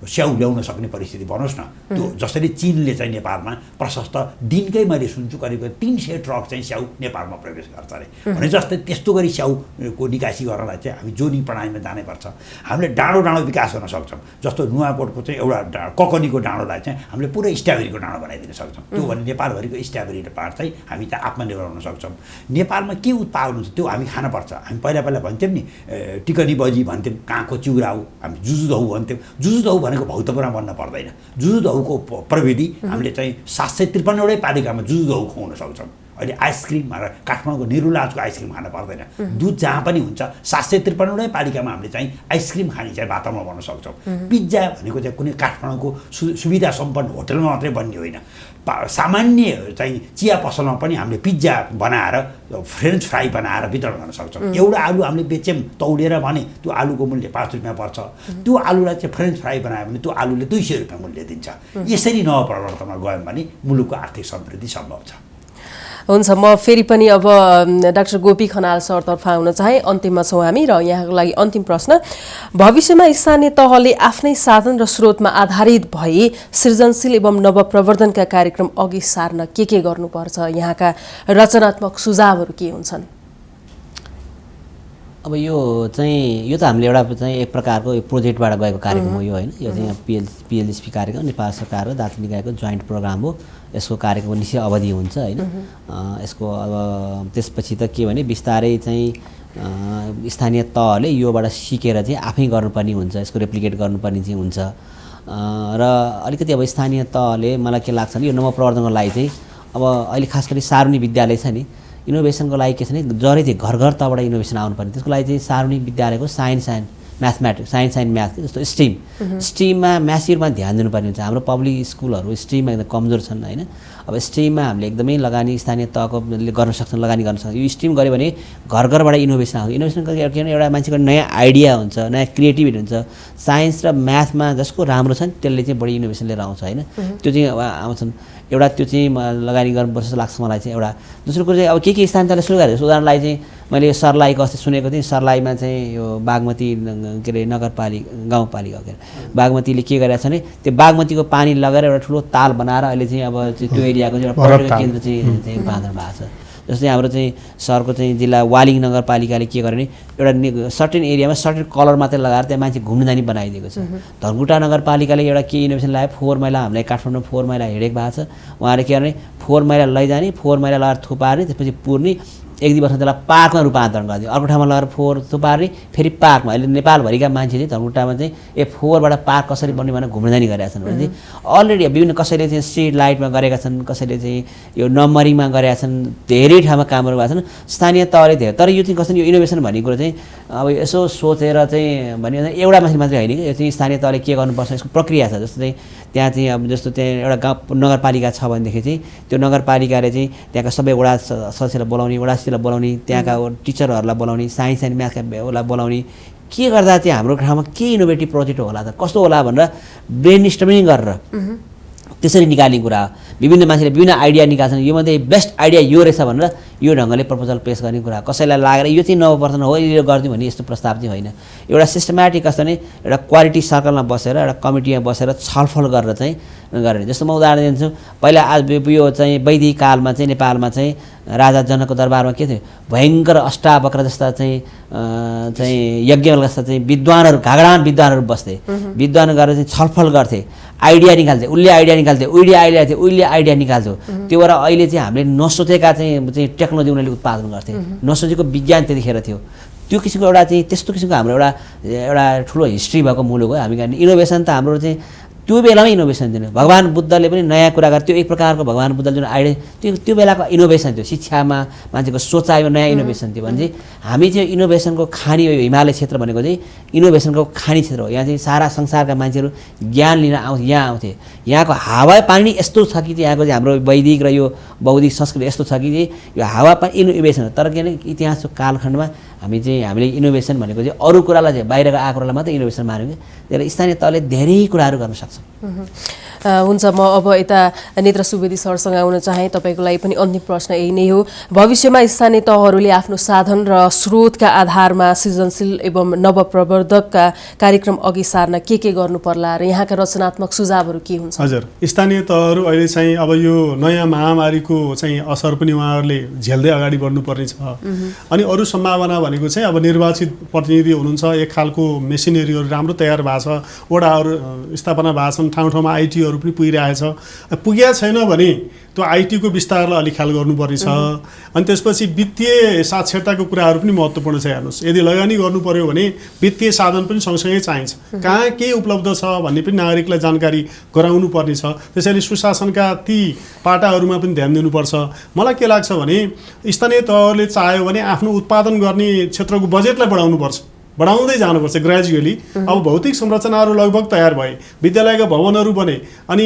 स्याउ ल्याउन सक्ने परिस्थिति बनोस् न। त्यो जसरी चीनले चाहिँ नेपालमा प्रशस्त दिनकै मैले सुन्छु करिब 300 ट्रक चाहिँ स्याउ नेपालमा प्रवेश गर्छ अरे। भने जस्तै त्यस्तो गरी स्याउको निकासी गर्नलाई चाहिँ हामी जोनी प्रणालीमा जानैपर्छ। हामीले डाँडो डाँडो विकास गर्न सक्छौँ। जस्तो नुवाकोटको चाहिँ एउटा ककनीको डाँडोलाई चाहिँ हामीले पुरै स्ट्रबेरीको डाँडो बनाइदिन सक्छौँ। त्यो भने नेपालभरिको स्ट्रबेरी पार्ट चाहिँ हामी त आत्मनिर्भर हुन सक्छौँ। नेपालमा के उत्पादन हुन्छ त्यो हामी खानुपर्छ। हामी पहिला भन्थ्यौँ नि टिकनी बजी भन्थ्यौँ, काँको चिउराउ, हामी जुजुदहु भन्थ्यौँ। जुजुदहु भनेको भौतपुरमा बन्न पर्दैन। जुजुदहुको प्रविधि हामीले चाहिँ 753वटै पालिकामा जुजुदहु खुवाउन सक्छौँ। अहिले आइसक्रिम काठमाडौँको निरुलाजको आइसक्रिम खान पर्दैन दुध जहाँ पनि हुन्छ 753वटै पालिकामा हामीले चाहिँ आइसक्रिम खाने चाहिँ वातावरण बनाउन सक्छौँ पिज्जा भनेको चाहिँ कुनै काठमाडौँको सुविधा सम्पन्न होटलमा मात्रै बन्ने होइन सामान्य चाहिँ चिया पसलमा पनि हामीले पिज्जा बनाएर फ्रेन्च फ्राई बनाएर वितरण गर्न सक्छौँ एउटा आलु हामीले बेच्यौँ तौलेर भने त्यो आलुको मूल्य 5 रुपियाँ पर्छ त्यो आलुलाई चाहिँ फ्रेन्च फ्राई बनायो भने त्यो आलुले 200 रुपियाँ मूल्य दिन्छ यसरी नवप्रवर्तनमा गयौँ भने मुलुकको आर्थिक समृद्धि सम्भव छ हुन्छ म फेरि पनि अब डाक्टर गोपी खनाल सरतर्फ आउन चाहे अन्तिममा छौँ हामी र यहाँको लागि अन्तिम प्रश्न भविष्यमा स्थानीय तहले आफ्नै साधन र स्रोतमा आधारित भई सृजनशील एवं नवप्रवर्धनका कार्यक्रम अघि सार्न के गर्नुपर्छ यहाँका रचनात्मक सुझावहरू के हुन्छन् अब यो त हामीले एउटा चाहिँ एक प्रकारको प्रोजेक्टबाट गएको कार्यक्रम हो यो होइन यो चाहिँ पिएलएसपी कार्यक्रम नेपाल सरकार र दार्चुला निकायको जोइन्ट प्रोग्राम हो यसको कार्यक्रमको निश्चित अवधि हुन्छ होइन यसको अब त्यसपछि त के भने बिस्तारै चाहिँ स्थानीय तहले योबाट सिकेर चाहिँ आफै गर्नुपर्ने हुन्छ यसको रेप्लिकेट गर्नुपर्ने चाहिँ हुन्छ र अलिकति अब स्थानीय तहले मलाई के लाग्छ भने यो नवप्रवर्धनको लागि चाहिँ अब अहिले खास गरी सार्वजनिक विद्यालय छ नि इनोभेसनको लागि के छ भने जरै चाहिँ घर घर तबाट इनोभेसन आउनुपर्ने त्यसको लागि चाहिँ सार्वजनिक विद्यालयको science and mathematics science and math जस्तो स्ट्रिममा म्यासिभमा ध्यान दिनुपर्ने हुन्छ हाम्रो पब्लिक स्कुलहरू स्ट्रिममा एकदम कमजोर छन् होइन अब स्ट्रिममा हामीले एकदमै लगानी स्थानीय तहको गर्न सक्छौँ लगानी गर्न सक्छौँ यो स्ट्रिम गऱ्यो भने घर घरबाट इनोभेसन आउँछ इनोभेसन के भने एउटा मान्छेको नयाँ आइडिया हुन्छ नयाँ क्रिएटिभिटी हुन्छ साइन्स र म्याथमा जसको राम्रो छ नि त्यसले चाहिँ बढी इनोभेसन लिएर आउँछ होइन त्यो चाहिँ अब आउँछन् एउटा त्यो चाहिँ लगानी गर्नुपर्छ जस्तो लाग्छ मलाई चाहिँ एउटा दोस्रो कुरो चाहिँ अब के स्थानीय तहले सुरु गरेको उदाहरणलाई चाहिँ मैले सर्लाहीको अस्ति सुनेको थिएँ सर्लाहीमा चाहिँ यो बागमती के अरे नगरपालिका गाउँपालिका के अरे बागमतीले के गरेको छ भने त्यो बागमतीको पानी लगेर एउटा ठुलो ताल बनाएर अहिले चाहिँ अब त्यो एरियाको चाहिँ एउटा पर्यटक केन्द्र चाहिँ बाँध्नु भएको छ जस्तै हाम्रो चाहिँ सहरको चाहिँ जिल्ला वालिङ नगरपालिकाले के गर्यो भने एउटा सर्टेन एरियामा सर्टेन कलर मात्रै लगाएर त्यहाँ मान्छे घुम्न जाने बनाइदिएको छ धनकुटा नगरपालिकाले एउटा के इनोभेसन लगायो 4 मैला हामीलाई काठमाडौँ 4 मैला हिँडेको भएको छ उहाँले के गर्ने 4 मैला लैजाने 4 मैला लगाएर थुपार्ने त्यसपछि पुर्ने एक दुई वर्ष त्यसलाई पार्कमा रूपान्तरण गरिदियो अर्को ठाउँमा लगेर 4 थुपार्ने फेरि पार्कमा अहिले नेपालभरिका मान्छे चाहिँ धनकुटामा चाहिँ 4बाट पार्क कसरी बन्ने भनेर घुम्न जाने गरेका छन् भने चाहिँ अलरेडी विभिन्न कसैले चाहिँ स्ट्रिट लाइटमा गरेका छन् कसैले चाहिँ यो नम्बरिङमा गरेका छन् धेरै ठाउँमा कामहरू भएको छन् स्थानीय तहले धेरै तर यो चाहिँ कसरी यो इनोभेसन भन्ने कुरो चाहिँ अब यसो सोचेर चाहिँ भन्यो भने एउटा मान्छे मात्रै होइन कि यो चाहिँ स्थानीय तहले के गर्नुपर्छ यसको प्रक्रिया छ जस्तो चाहिँ त्यहाँ चाहिँ अब जस्तो त्यहाँ एउटा गाउँ नगरपालिका छ भनेदेखि चाहिँ त्यो नगरपालिकाले चाहिँ त्यहाँका सबै वडा सदस्यलाई बोलाउने वडासीलाई बोलाउने त्यहाँका टिचरहरूलाई बोलाउने साइन्स एन्ड म्याथलाई बोलाउने के गर्दा चाहिँ हाम्रो ठाउँमा के इनोभेटिभ प्रोजेक्ट होला त कस्तो होला भनेर ब्रेन स्टर्मिङ गरेर त्यसरी निकाल्ने कुरा विभिन्न मान्छेले विभिन्न आइडिया निकाल्छन् योमध्ये बेस्ट आइडिया यो रहेछ भनेर यो ढङ्गले प्रपोजल पेश गर्ने कुरा कसैलाई लागेर यो चाहिँ नवप्रवर्तन हो यो गरिदिउँ भन्ने यस्तो प्रस्ताव चाहिँ होइन एउटा सिस्टमेटिक कस्तो भने एउटा क्वालिटी सर्कलमा बसेर एउटा कमिटीमा बसेर छलफल गरेर चाहिँ गर्ने जस्तो म उदाहरण दिन्छु पहिला आज यो चाहिँ वैदिक कालमा चाहिँ नेपालमा चाहिँ राजा जनकको दरबारमा के थियो भयङ्कर अष्टावक्र जस्ता चाहिँ यज्ञ जस्ता चाहिँ विद्वानहरू घागडान विद्वानहरू बस्थे विद्वान गरेर चाहिँ छलफल गर्थे आइडिया निकाल्थे उसले आइडिया निकाल्थे उहिले आइडिया निकाल्थ्यो त्यो भएर अहिले चाहिँ हामीले नसोचेका चाहिँ टेक्नोलोजी उनीहरूले उत्पादन गर्थे नसोचेको विज्ञान त्यतिखेर थियो त्यो किसिमको एउटा चाहिँ त्यस्तो किसिमको हाम्रो एउटा ठुलो हिस्ट्री भएको मुलुक हो हामी इनोभेसन त हाम्रो चाहिँ त्यो बेलामै इनोभेसन दिनु भगवान् बुद्धले पनि नयाँ कुरा गरे त्यो एक प्रकारको भगवान् बुद्धले जुन आइडिया त्यो बेलाको इनोभेसन थियो शिक्षामा मान्छेको सोचाइमा नयाँ इनोभेसन थियो भने चाहिँ हामी चाहिँ इनोभेसनको खानी हो हिमालय क्षेत्र भनेको चाहिँ इनोभेसनको खानी क्षेत्र हो यहाँ चाहिँ सारा संसारका मान्छेहरू ज्ञान लिन यहाँ आउँथे यहाँको हावा पानी यस्तो छ कि चाहिँ यहाँको चाहिँ हाम्रो वैदिक र यो बौद्धिक संस्कृति यस्तो छ कि चाहिँ यो हावा पानी इनोभेसन हो तर के भने इतिहासको कालखण्डमा हामीले इनोभेसन भनेको चाहिँ अरू कुरालाई चाहिँ बाहिरको आएको कुरालाई मात्रै इनोभेसन मान्यौँ कि त्यसले स्थानीय तहले धेरै कुराहरू गर्न सक्छ हुन्छ म अब यता नेत्र सुवेदी सरसँग आउन चाहे तपाईँको लागि पनि अन्तिम प्रश्न यही नै हो भविष्यमा स्थानीय तहहरूले आफ्नो साधन र स्रोतका आधारमा सृजनशील एवं नवप्रवर्धकका कार्यक्रम अघि सार्न के गर्नु पर्ला र यहाँका रचनात्मक सुझावहरू के हुन्छ हजुर स्थानीय तहहरू अहिले चाहिँ अब यो नयाँ महामारीको चाहिँ असर पनि उहाँहरूले झेल्दै अगाडि बढ्नुपर्ने छ अनि अरू सम्भावना भनेको चाहिँ अब निर्वाचित प्रतिनिधि हुनुहुन्छ एक खालको मेसिनरीहरू राम्रो तयार भएको छ वडाहरू स्थापना भएको छन् ठाउँ ठाउँमा आइटीहरू आइटीहरू पनि पुगिरहेछ। पुगेको छैन भने त्यो आइटीको विस्तारलाई अलिक ख्याल गर्नुपर्ने छ। अनि त्यसपछि वित्तीय साक्षरताको कुराहरू पनि महत्त्वपूर्ण छ। हेर्नुहोस्, यदि लगानी गर्नु पर्यो भने वित्तीय साधन पनि सँगसँगै चाहिन्छ। कहाँ के उपलब्ध छ भन्ने पनि नागरिकलाई जानकारी गराउनु पर्ने छ। त्यसैले सुशासनका ती पाटाहरूमा पनि ध्यान दिनुपर्छ। मलाई के लाग्छ भने स्थानीय तहहरूले चाह्यो भने आफ्नो उत्पादन गर्ने क्षेत्रको बजेटलाई बढाउँदै जानुपर्छ ग्रेजुअली। अब भौतिक संरचनाहरू लगभग तयार भए, विद्यालयका भवनहरू बने, अनि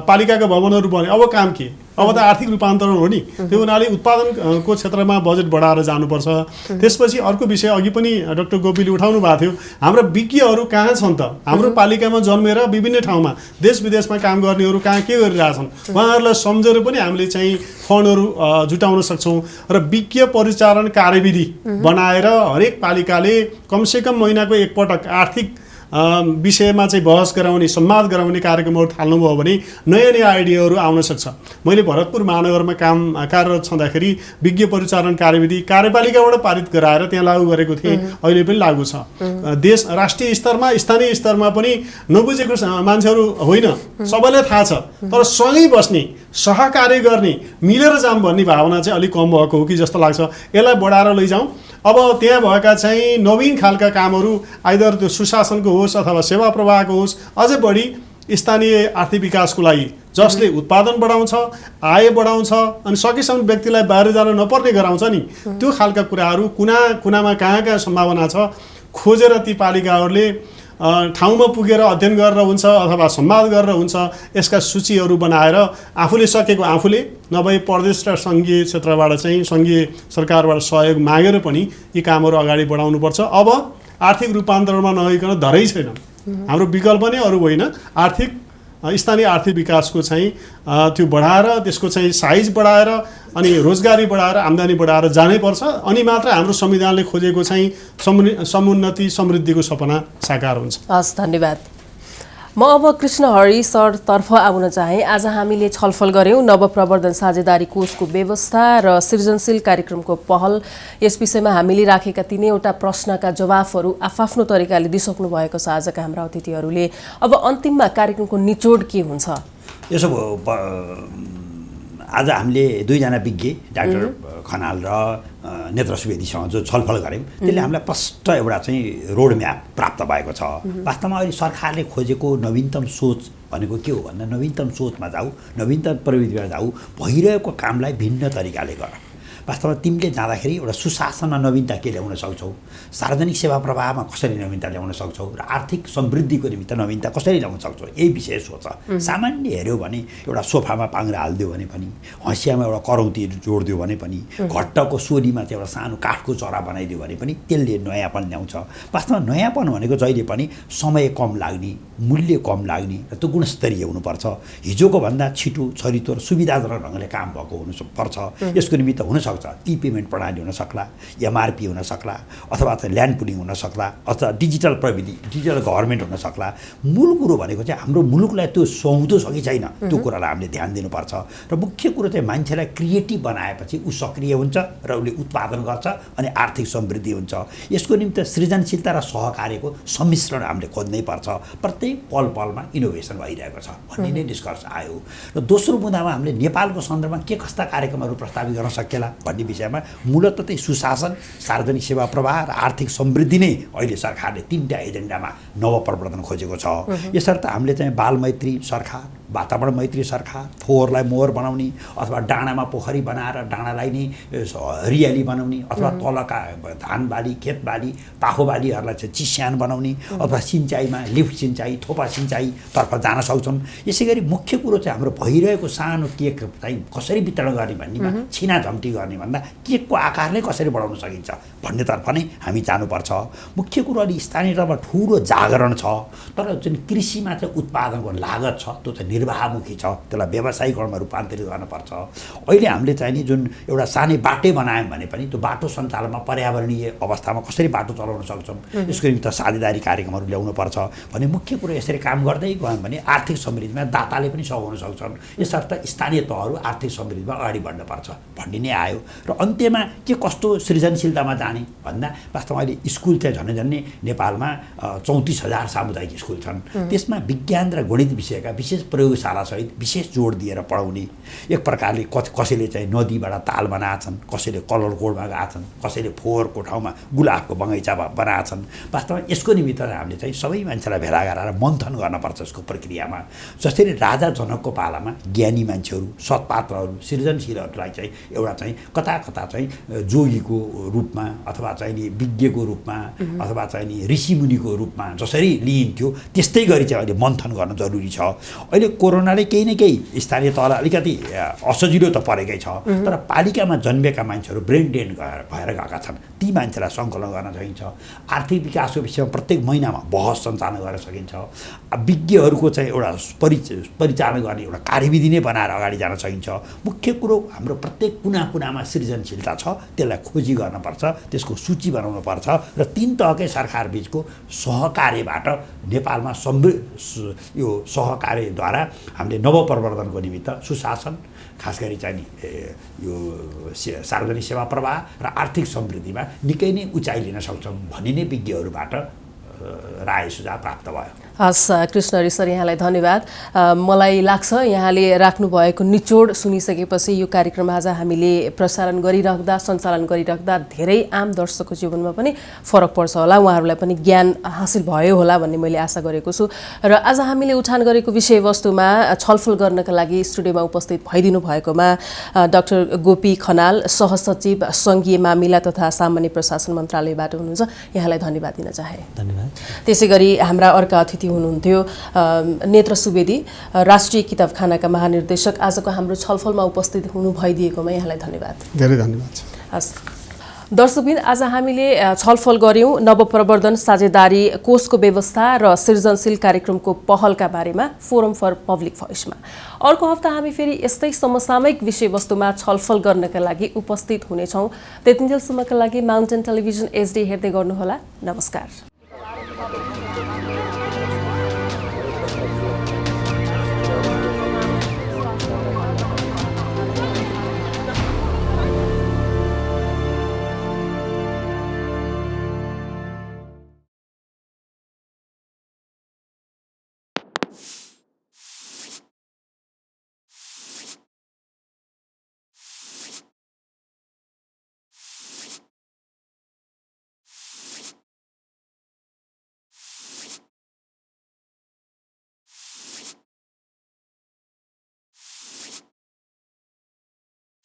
पालिकाका भवनहरू बने, अब काम के? अब त आर्थिक रूपान्तरण हो नि। त्यो हुनाले उत्पादनको क्षेत्रमा बजेट बढाएर जानुपर्छ। त्यसपछि अर्को विषय अघि पनि डाक्टर गोपीले उठाउनु भएको थियो, हाम्रा विज्ञहरू कहाँ छन् त? हाम्रो पालिकामा जन्मेर विभिन्न ठाउँमा देश विदेशमा काम गर्नेहरू कहाँ के गरिरहेछन्, उहाँहरूलाई सम्झेर पनि हामीले चाहिँ फन्डहरू जुटाउन सक्छौँ। र विज्ञ परिचालन कार्यविधि बनाएर हरेक पालिकाले कमसेकम महिनाको एकपटक आर्थिक विषयमा चाहिँ बहस गराउने, संवाद गराउने कार्यक्रमहरू थाल्नुभयो भने नयाँ नयाँ आइडियाहरू आउन सक्छ। मैले भरतपुर महानगरमा कार्यरत छँदाखेरि विज्ञ परिचालन कार्यविधि कार्यपालिकाबाट पारित गराएर त्यहाँ लागू गरेको थिएँ। अहिले पनि लागू छ। देश राष्ट्रिय स्तरमा स्थानीय स्तरमा पनि नबुझेको मान्छेहरू होइन, सबैलाई थाहा छ, तर सँगै बस्ने, सहकार्य गर्ने, मिलेर जाऊँ भन्ने भावना चाहिँ अलिक कम भएको हो कि जस्तो लाग्छ। यसलाई बढाएर लैजाउँ। अब त्यहाँ भएका चाहिँ नवीन खालका कामहरू आइदर त्यो सुशासनको होस् अथवा सेवा प्रवाहको होस्, अझै बढी स्थानीय आर्थिक विकासको लागि, जसले उत्पादन बढाउँछ, आय बढाउँछ, अनि सकेसम्म व्यक्तिलाई बाहिर जान नपर्ने गराउँछ नि, त्यो खालका कुराहरू कुना कुनामा कहाँ कहाँ सम्भावना छ खोजेर ती पालिकाहरूले ठाउँमा पुगेर अध्ययन गरेर हुन्छ अथवा संवाद गरेर हुन्छ, यसका सूचीहरू बनाएर आफूले सकेको आफूले, नभए प्रदेश र सङ्घीय क्षेत्रबाट चाहिँ सङ्घीय सरकारबाट सहयोग मागेर पनि यी कामहरू अगाडि बढाउनुपर्छ। अब आर्थिक रूपान्तरणमा नगइकन धरै छैन। हाम्रो विकल्प नै अरू होइन, स्थानीय आर्थिक विकासको चाहिँ त्यो बढाएर, त्यसको चाहिँ साइज बढाएर, अनि रोजगारी बढाएर, आम्दानी बढाएर जानै पर्छ। अनि मात्र हाम्रो संविधानले खोजेको चाहिँ समुन्नति समृद्धिको सपना साकार हुन्छ। हस्, धन्यवाद। म अब कृष्ण हरि सरतर्फ आउन चाहे। आज हामीले छलफल गऱ्यौँ नवप्रवर्धन साझेदारी कोषको व्यवस्था र सृजनशील कार्यक्रमको पहल। यस विषयमा हामीले राखेका तीनैवटा प्रश्नका जवाफहरू आफ्नो तरिकाले दिइसक्नु भएको छ आजका हाम्रा अतिथिहरूले। अब अन्तिममा कार्यक्रमको निचोड के हुन्छ? यसो आज हामीले दुईजना विज्ञ डाक्टर खनाल र नेत्र सुवेदीसँग जो छलफल गऱ्यौँ, त्यसले हामीलाई प्रष्ट एउटा चाहिँ रोड म्याप प्राप्त भएको छ। वास्तवमा अहिले सरकारले खोजेको नवीनतम सोच भनेको के हो भन्दा नवीनतम सोचमा जाऊ, नवीनतम प्रविधिमा जाऊ, भइरहेको कामलाई भिन्न तरिकाले गर। वास्तवमा तिमीले जाँदाखेरि एउटा सुशासनमा नवीनता के ल्याउन सक्छौ, सार्वजनिक सेवा प्रवाहमा कसरी नवीनता ल्याउन सक्छौ, र आर्थिक समृद्धिको निमित्त नवीनता कसरी ल्याउन सक्छौ, यही विषय सोच। सामान्य हेऱ्यो भने एउटा सोफामा पाङ्ग्रा हालिदियो भने पनि, हँसियामा एउटा करौती जोडिदियो भने पनि, घट्टको सोलीमा चाहिँ एउटा सानो काठको चरा बनाइदियो भने पनि त्यसले नयाँपन ल्याउँछ। वास्तवमा नयाँपन भनेको जहिले पनि समय कम लाग्ने, मूल्य कम लाग्ने र त्यो गुणस्तरीय हुनुपर्छ। हिजोको भन्दा छिटो, छरितो र सुविधाजनक ढङ्गले काम भएको हुनुपर्छ। यसको निमित्त हुनसक्छ ई पेमेन्ट प्रणाली हुन सक्ला, एमआरपी हुन सक्ला, अथवा चाहिँ ल्यान्ड पुलिङ हुन सक्ला, अथवा डिजिटल प्रविधि, डिजिटल गभर्मेन्ट हुन सक्ला। मूल कुरो भनेको चाहिँ हाम्रो मुलुकलाई त्यो सुहाउँदो छ कि छैन, त्यो कुरालाई हामीले ध्यान दिनुपर्छ। र मुख्य कुरो चाहिँ मान्छेलाई क्रिएटिभ बनाएपछि ऊ सक्रिय हुन्छ र उसले उत्पादन गर्छ अनि आर्थिक समृद्धि हुन्छ। यसको निमित्त सृजनशीलता र सहकार्यको सम्मिश्रण हामीले खोज्नै पर्छ। प्रत्येक पल पलमा इनोभेसन भइरहेको छ भन्ने नै निष्कर्ष आयो। र दोस्रो बुँदामा हामीले नेपालको सन्दर्भमा के कस्ता कार्यक्रमहरू प्रस्तावित गर्न सकिएला भन्ने विषयमा मूलतः चाहिँ सुशासन, सार्वजनिक सेवा प्रवाह र आर्थिक समृद्धि नै अहिले सरकारले तीनटा एजेन्डामा नवप्रवर्धन खोजेको छ। यसर्थ हामीले चाहिँ बालमैत्री सरकार, वातावरण मैत्री सरकार, फोहोरलाई मोहर बनाउने अथवा डाँडामा पोखरी बनाएर डाँडालाई नै हरियाली बनाउने, अथवा तलका धान बाली, खेत बाली, पाखो बालीहरूलाई चाहिँ चिस्यान बनाउने, अथवा सिँचाइमा लिफ्ट सिँचाइ, थोपा सिँचाइतर्फ जान सक्छौँ। यसै गरी मुख्य कुरो चाहिँ हाम्रो भइरहेको सानो केक चाहिँ कसरी वितरण गर्ने भन्नेमा छिनाझम्टी गर्ने भन्दा केकको आकार नै कसरी बढाउन सकिन्छ भन्नेतर्फ नै हामी जानुपर्छ। मुख्य कुरो अलि स्थानीय तहमा ठुलो जागरण छ, तर जुन कृषिमा चाहिँ उत्पादनको लागत छ त्यो चाहिँ निर्वाहमुखी छ, त्यसलाई व्यावसायिकरणमा रूपान्तरित गर्नुपर्छ। अहिले हामीले चाहिँ नि जुन एउटा सानै बाटै बनायौँ भने पनि त्यो बाटो सञ्चालनमा पर्यावरणीय अवस्थामा कसरी बाटो चलाउन सक्छौँ, यसको निमित्त साझेदारी कार्यक्रमहरू ल्याउनुपर्छ भने मुख्य कुरो यसरी काम गर्दै गयौँ भने आर्थिक समृद्धिमा दाताले पनि सघाउन सक्छन्। यसर्थ स्थानीय तहहरू आर्थिक समृद्धिमा अगाडि बढ्नुपर्छ भन्ने नै आयो। र अन्त्यमा के कस्तो सृजनशीलतामा जाने भन्दा वास्तवमा अहिले स्कुल चाहिँ झन्डै नेपालमा 34,000 सामुदायिक स्कुल छन्। त्यसमा विज्ञान र गणित विषयका विशेष प्रयोग प्रयोगशालासहित विशेष जोड दिएर पढाउने, एक प्रकारले कसैले चाहिँ नदीबाट ताल बनाएछन्, कसैले कलर कोडमा गएछन्, कसैले फोहोरको ठाउँमा गुलाबको बगैँचा बनाएछन्। वास्तवमा यसको निमित्त हामीले चाहिँ सबै मान्छेलाई भेला गरेर मन्थन गर्नुपर्छ यसको प्रक्रियामा। जसरी राजा जनकको पालामा ज्ञानी मान्छेहरू, सत्पात्रहरू, सृजनशीलहरूलाई चाहिँ एउटा चाहिँ कता कता चाहिँ जोगीको रूपमा अथवा चाहिँ नि विज्ञको रूपमा अथवा चाहिँ नि ऋषिमुनिको रूपमा जसरी लिइन्थ्यो त्यस्तै गरी चाहिँ अहिले मन्थन गर्न जरुरी छ। अहिले कोरोनाले केही न केही स्थानीय तल अलिकति असजिलो त परेकै छ, तर पालिकामा जन्मेका मान्छेहरू ब्रेन डेड भएर गएका छन्, ती मान्छेलाई सङ्कलन गर्न सकिन्छ। आर्थिक विकासको विषयमा प्रत्येक महिनामा बहस सञ्चालन गर्न सकिन्छ। विज्ञहरूको चाहिँ एउटा परिचालन गर्ने एउटा कार्यविधि नै बनाएर अगाडि जान सकिन्छ। मुख्य कुरो हाम्रो प्रत्येक कुना कुनामा सृजनशीलता छ, त्यसलाई खोजी गर्नुपर्छ, त्यसको सूची बनाउनुपर्छ र तीन तहकै सरकार बीचको सहकार्यबाट नेपालमा यो सहकार्यद्वारा हामीले नवप्रवर्धनको निमित्त सुशासन, खास गरी चाहिँ यो सार्वजनिक सेवा प्रवाह र आर्थिक समृद्धिमा निकै नै उचाइ लिन सक्छौँ भन्ने नै विज्ञहरूबाट राय सुझाव प्राप्त भयो। हस् कृष्ण सर, यहाँलाई धन्यवाद। मलाई लाग्छ यहाँले राख्नुभएको निचोड सुनिसकेपछि यो कार्यक्रम आज हामीले प्रसारण गरिराख्दा, सञ्चालन गरिराख्दा धेरै आम दर्शकको जीवनमा पनि फरक पर्छ होला, उहाँहरूलाई पनि ज्ञान हासिल भयो होला भन्ने मैले आशा गरेको छु। र आज हामीले उठान गरेको विषयवस्तुमा छलफल गर्नका लागि स्टुडियोमा उपस्थित भइदिनु भएकोमा डाक्टर गोपी खनाल, सहसचिव सङ्घीय मामिला तथा सामान्य प्रशासन मन्त्रालयबाट हुनुहुन्छ, यहाँलाई धन्यवाद दिन चाहे। धन्यवाद। त्यसै गरी हाम्रा अर्का अतिथि हुनुहुन्थ्यो नेत्र सुवेदी, राष्ट्रिय किताबखानाका महानिर्देशक। आजको हाम्रो छलफलमा उपस्थित हुनु भइदिएकोमा यहाँलाई धन्यवाद। धेरै धन्यवाद। हस् दर्शकबिन, आज हामीले छलफल गऱ्यौँ नवप्रवर्धन साझेदारी कोषको व्यवस्था र सृजनशील कार्यक्रमको पहलका बारेमा फोरम फर पब्लिक भोइसमा। अर्को हप्ता हामी फेरि यस्तै समसामयिक विषयवस्तुमा छलफल गर्नका लागि उपस्थित हुनेछौँ। त्यतिन्जेलसम्मका लागि माउन्टेन टेलिभिजन HD हेर्दै गर्नुहोला। नमस्कार।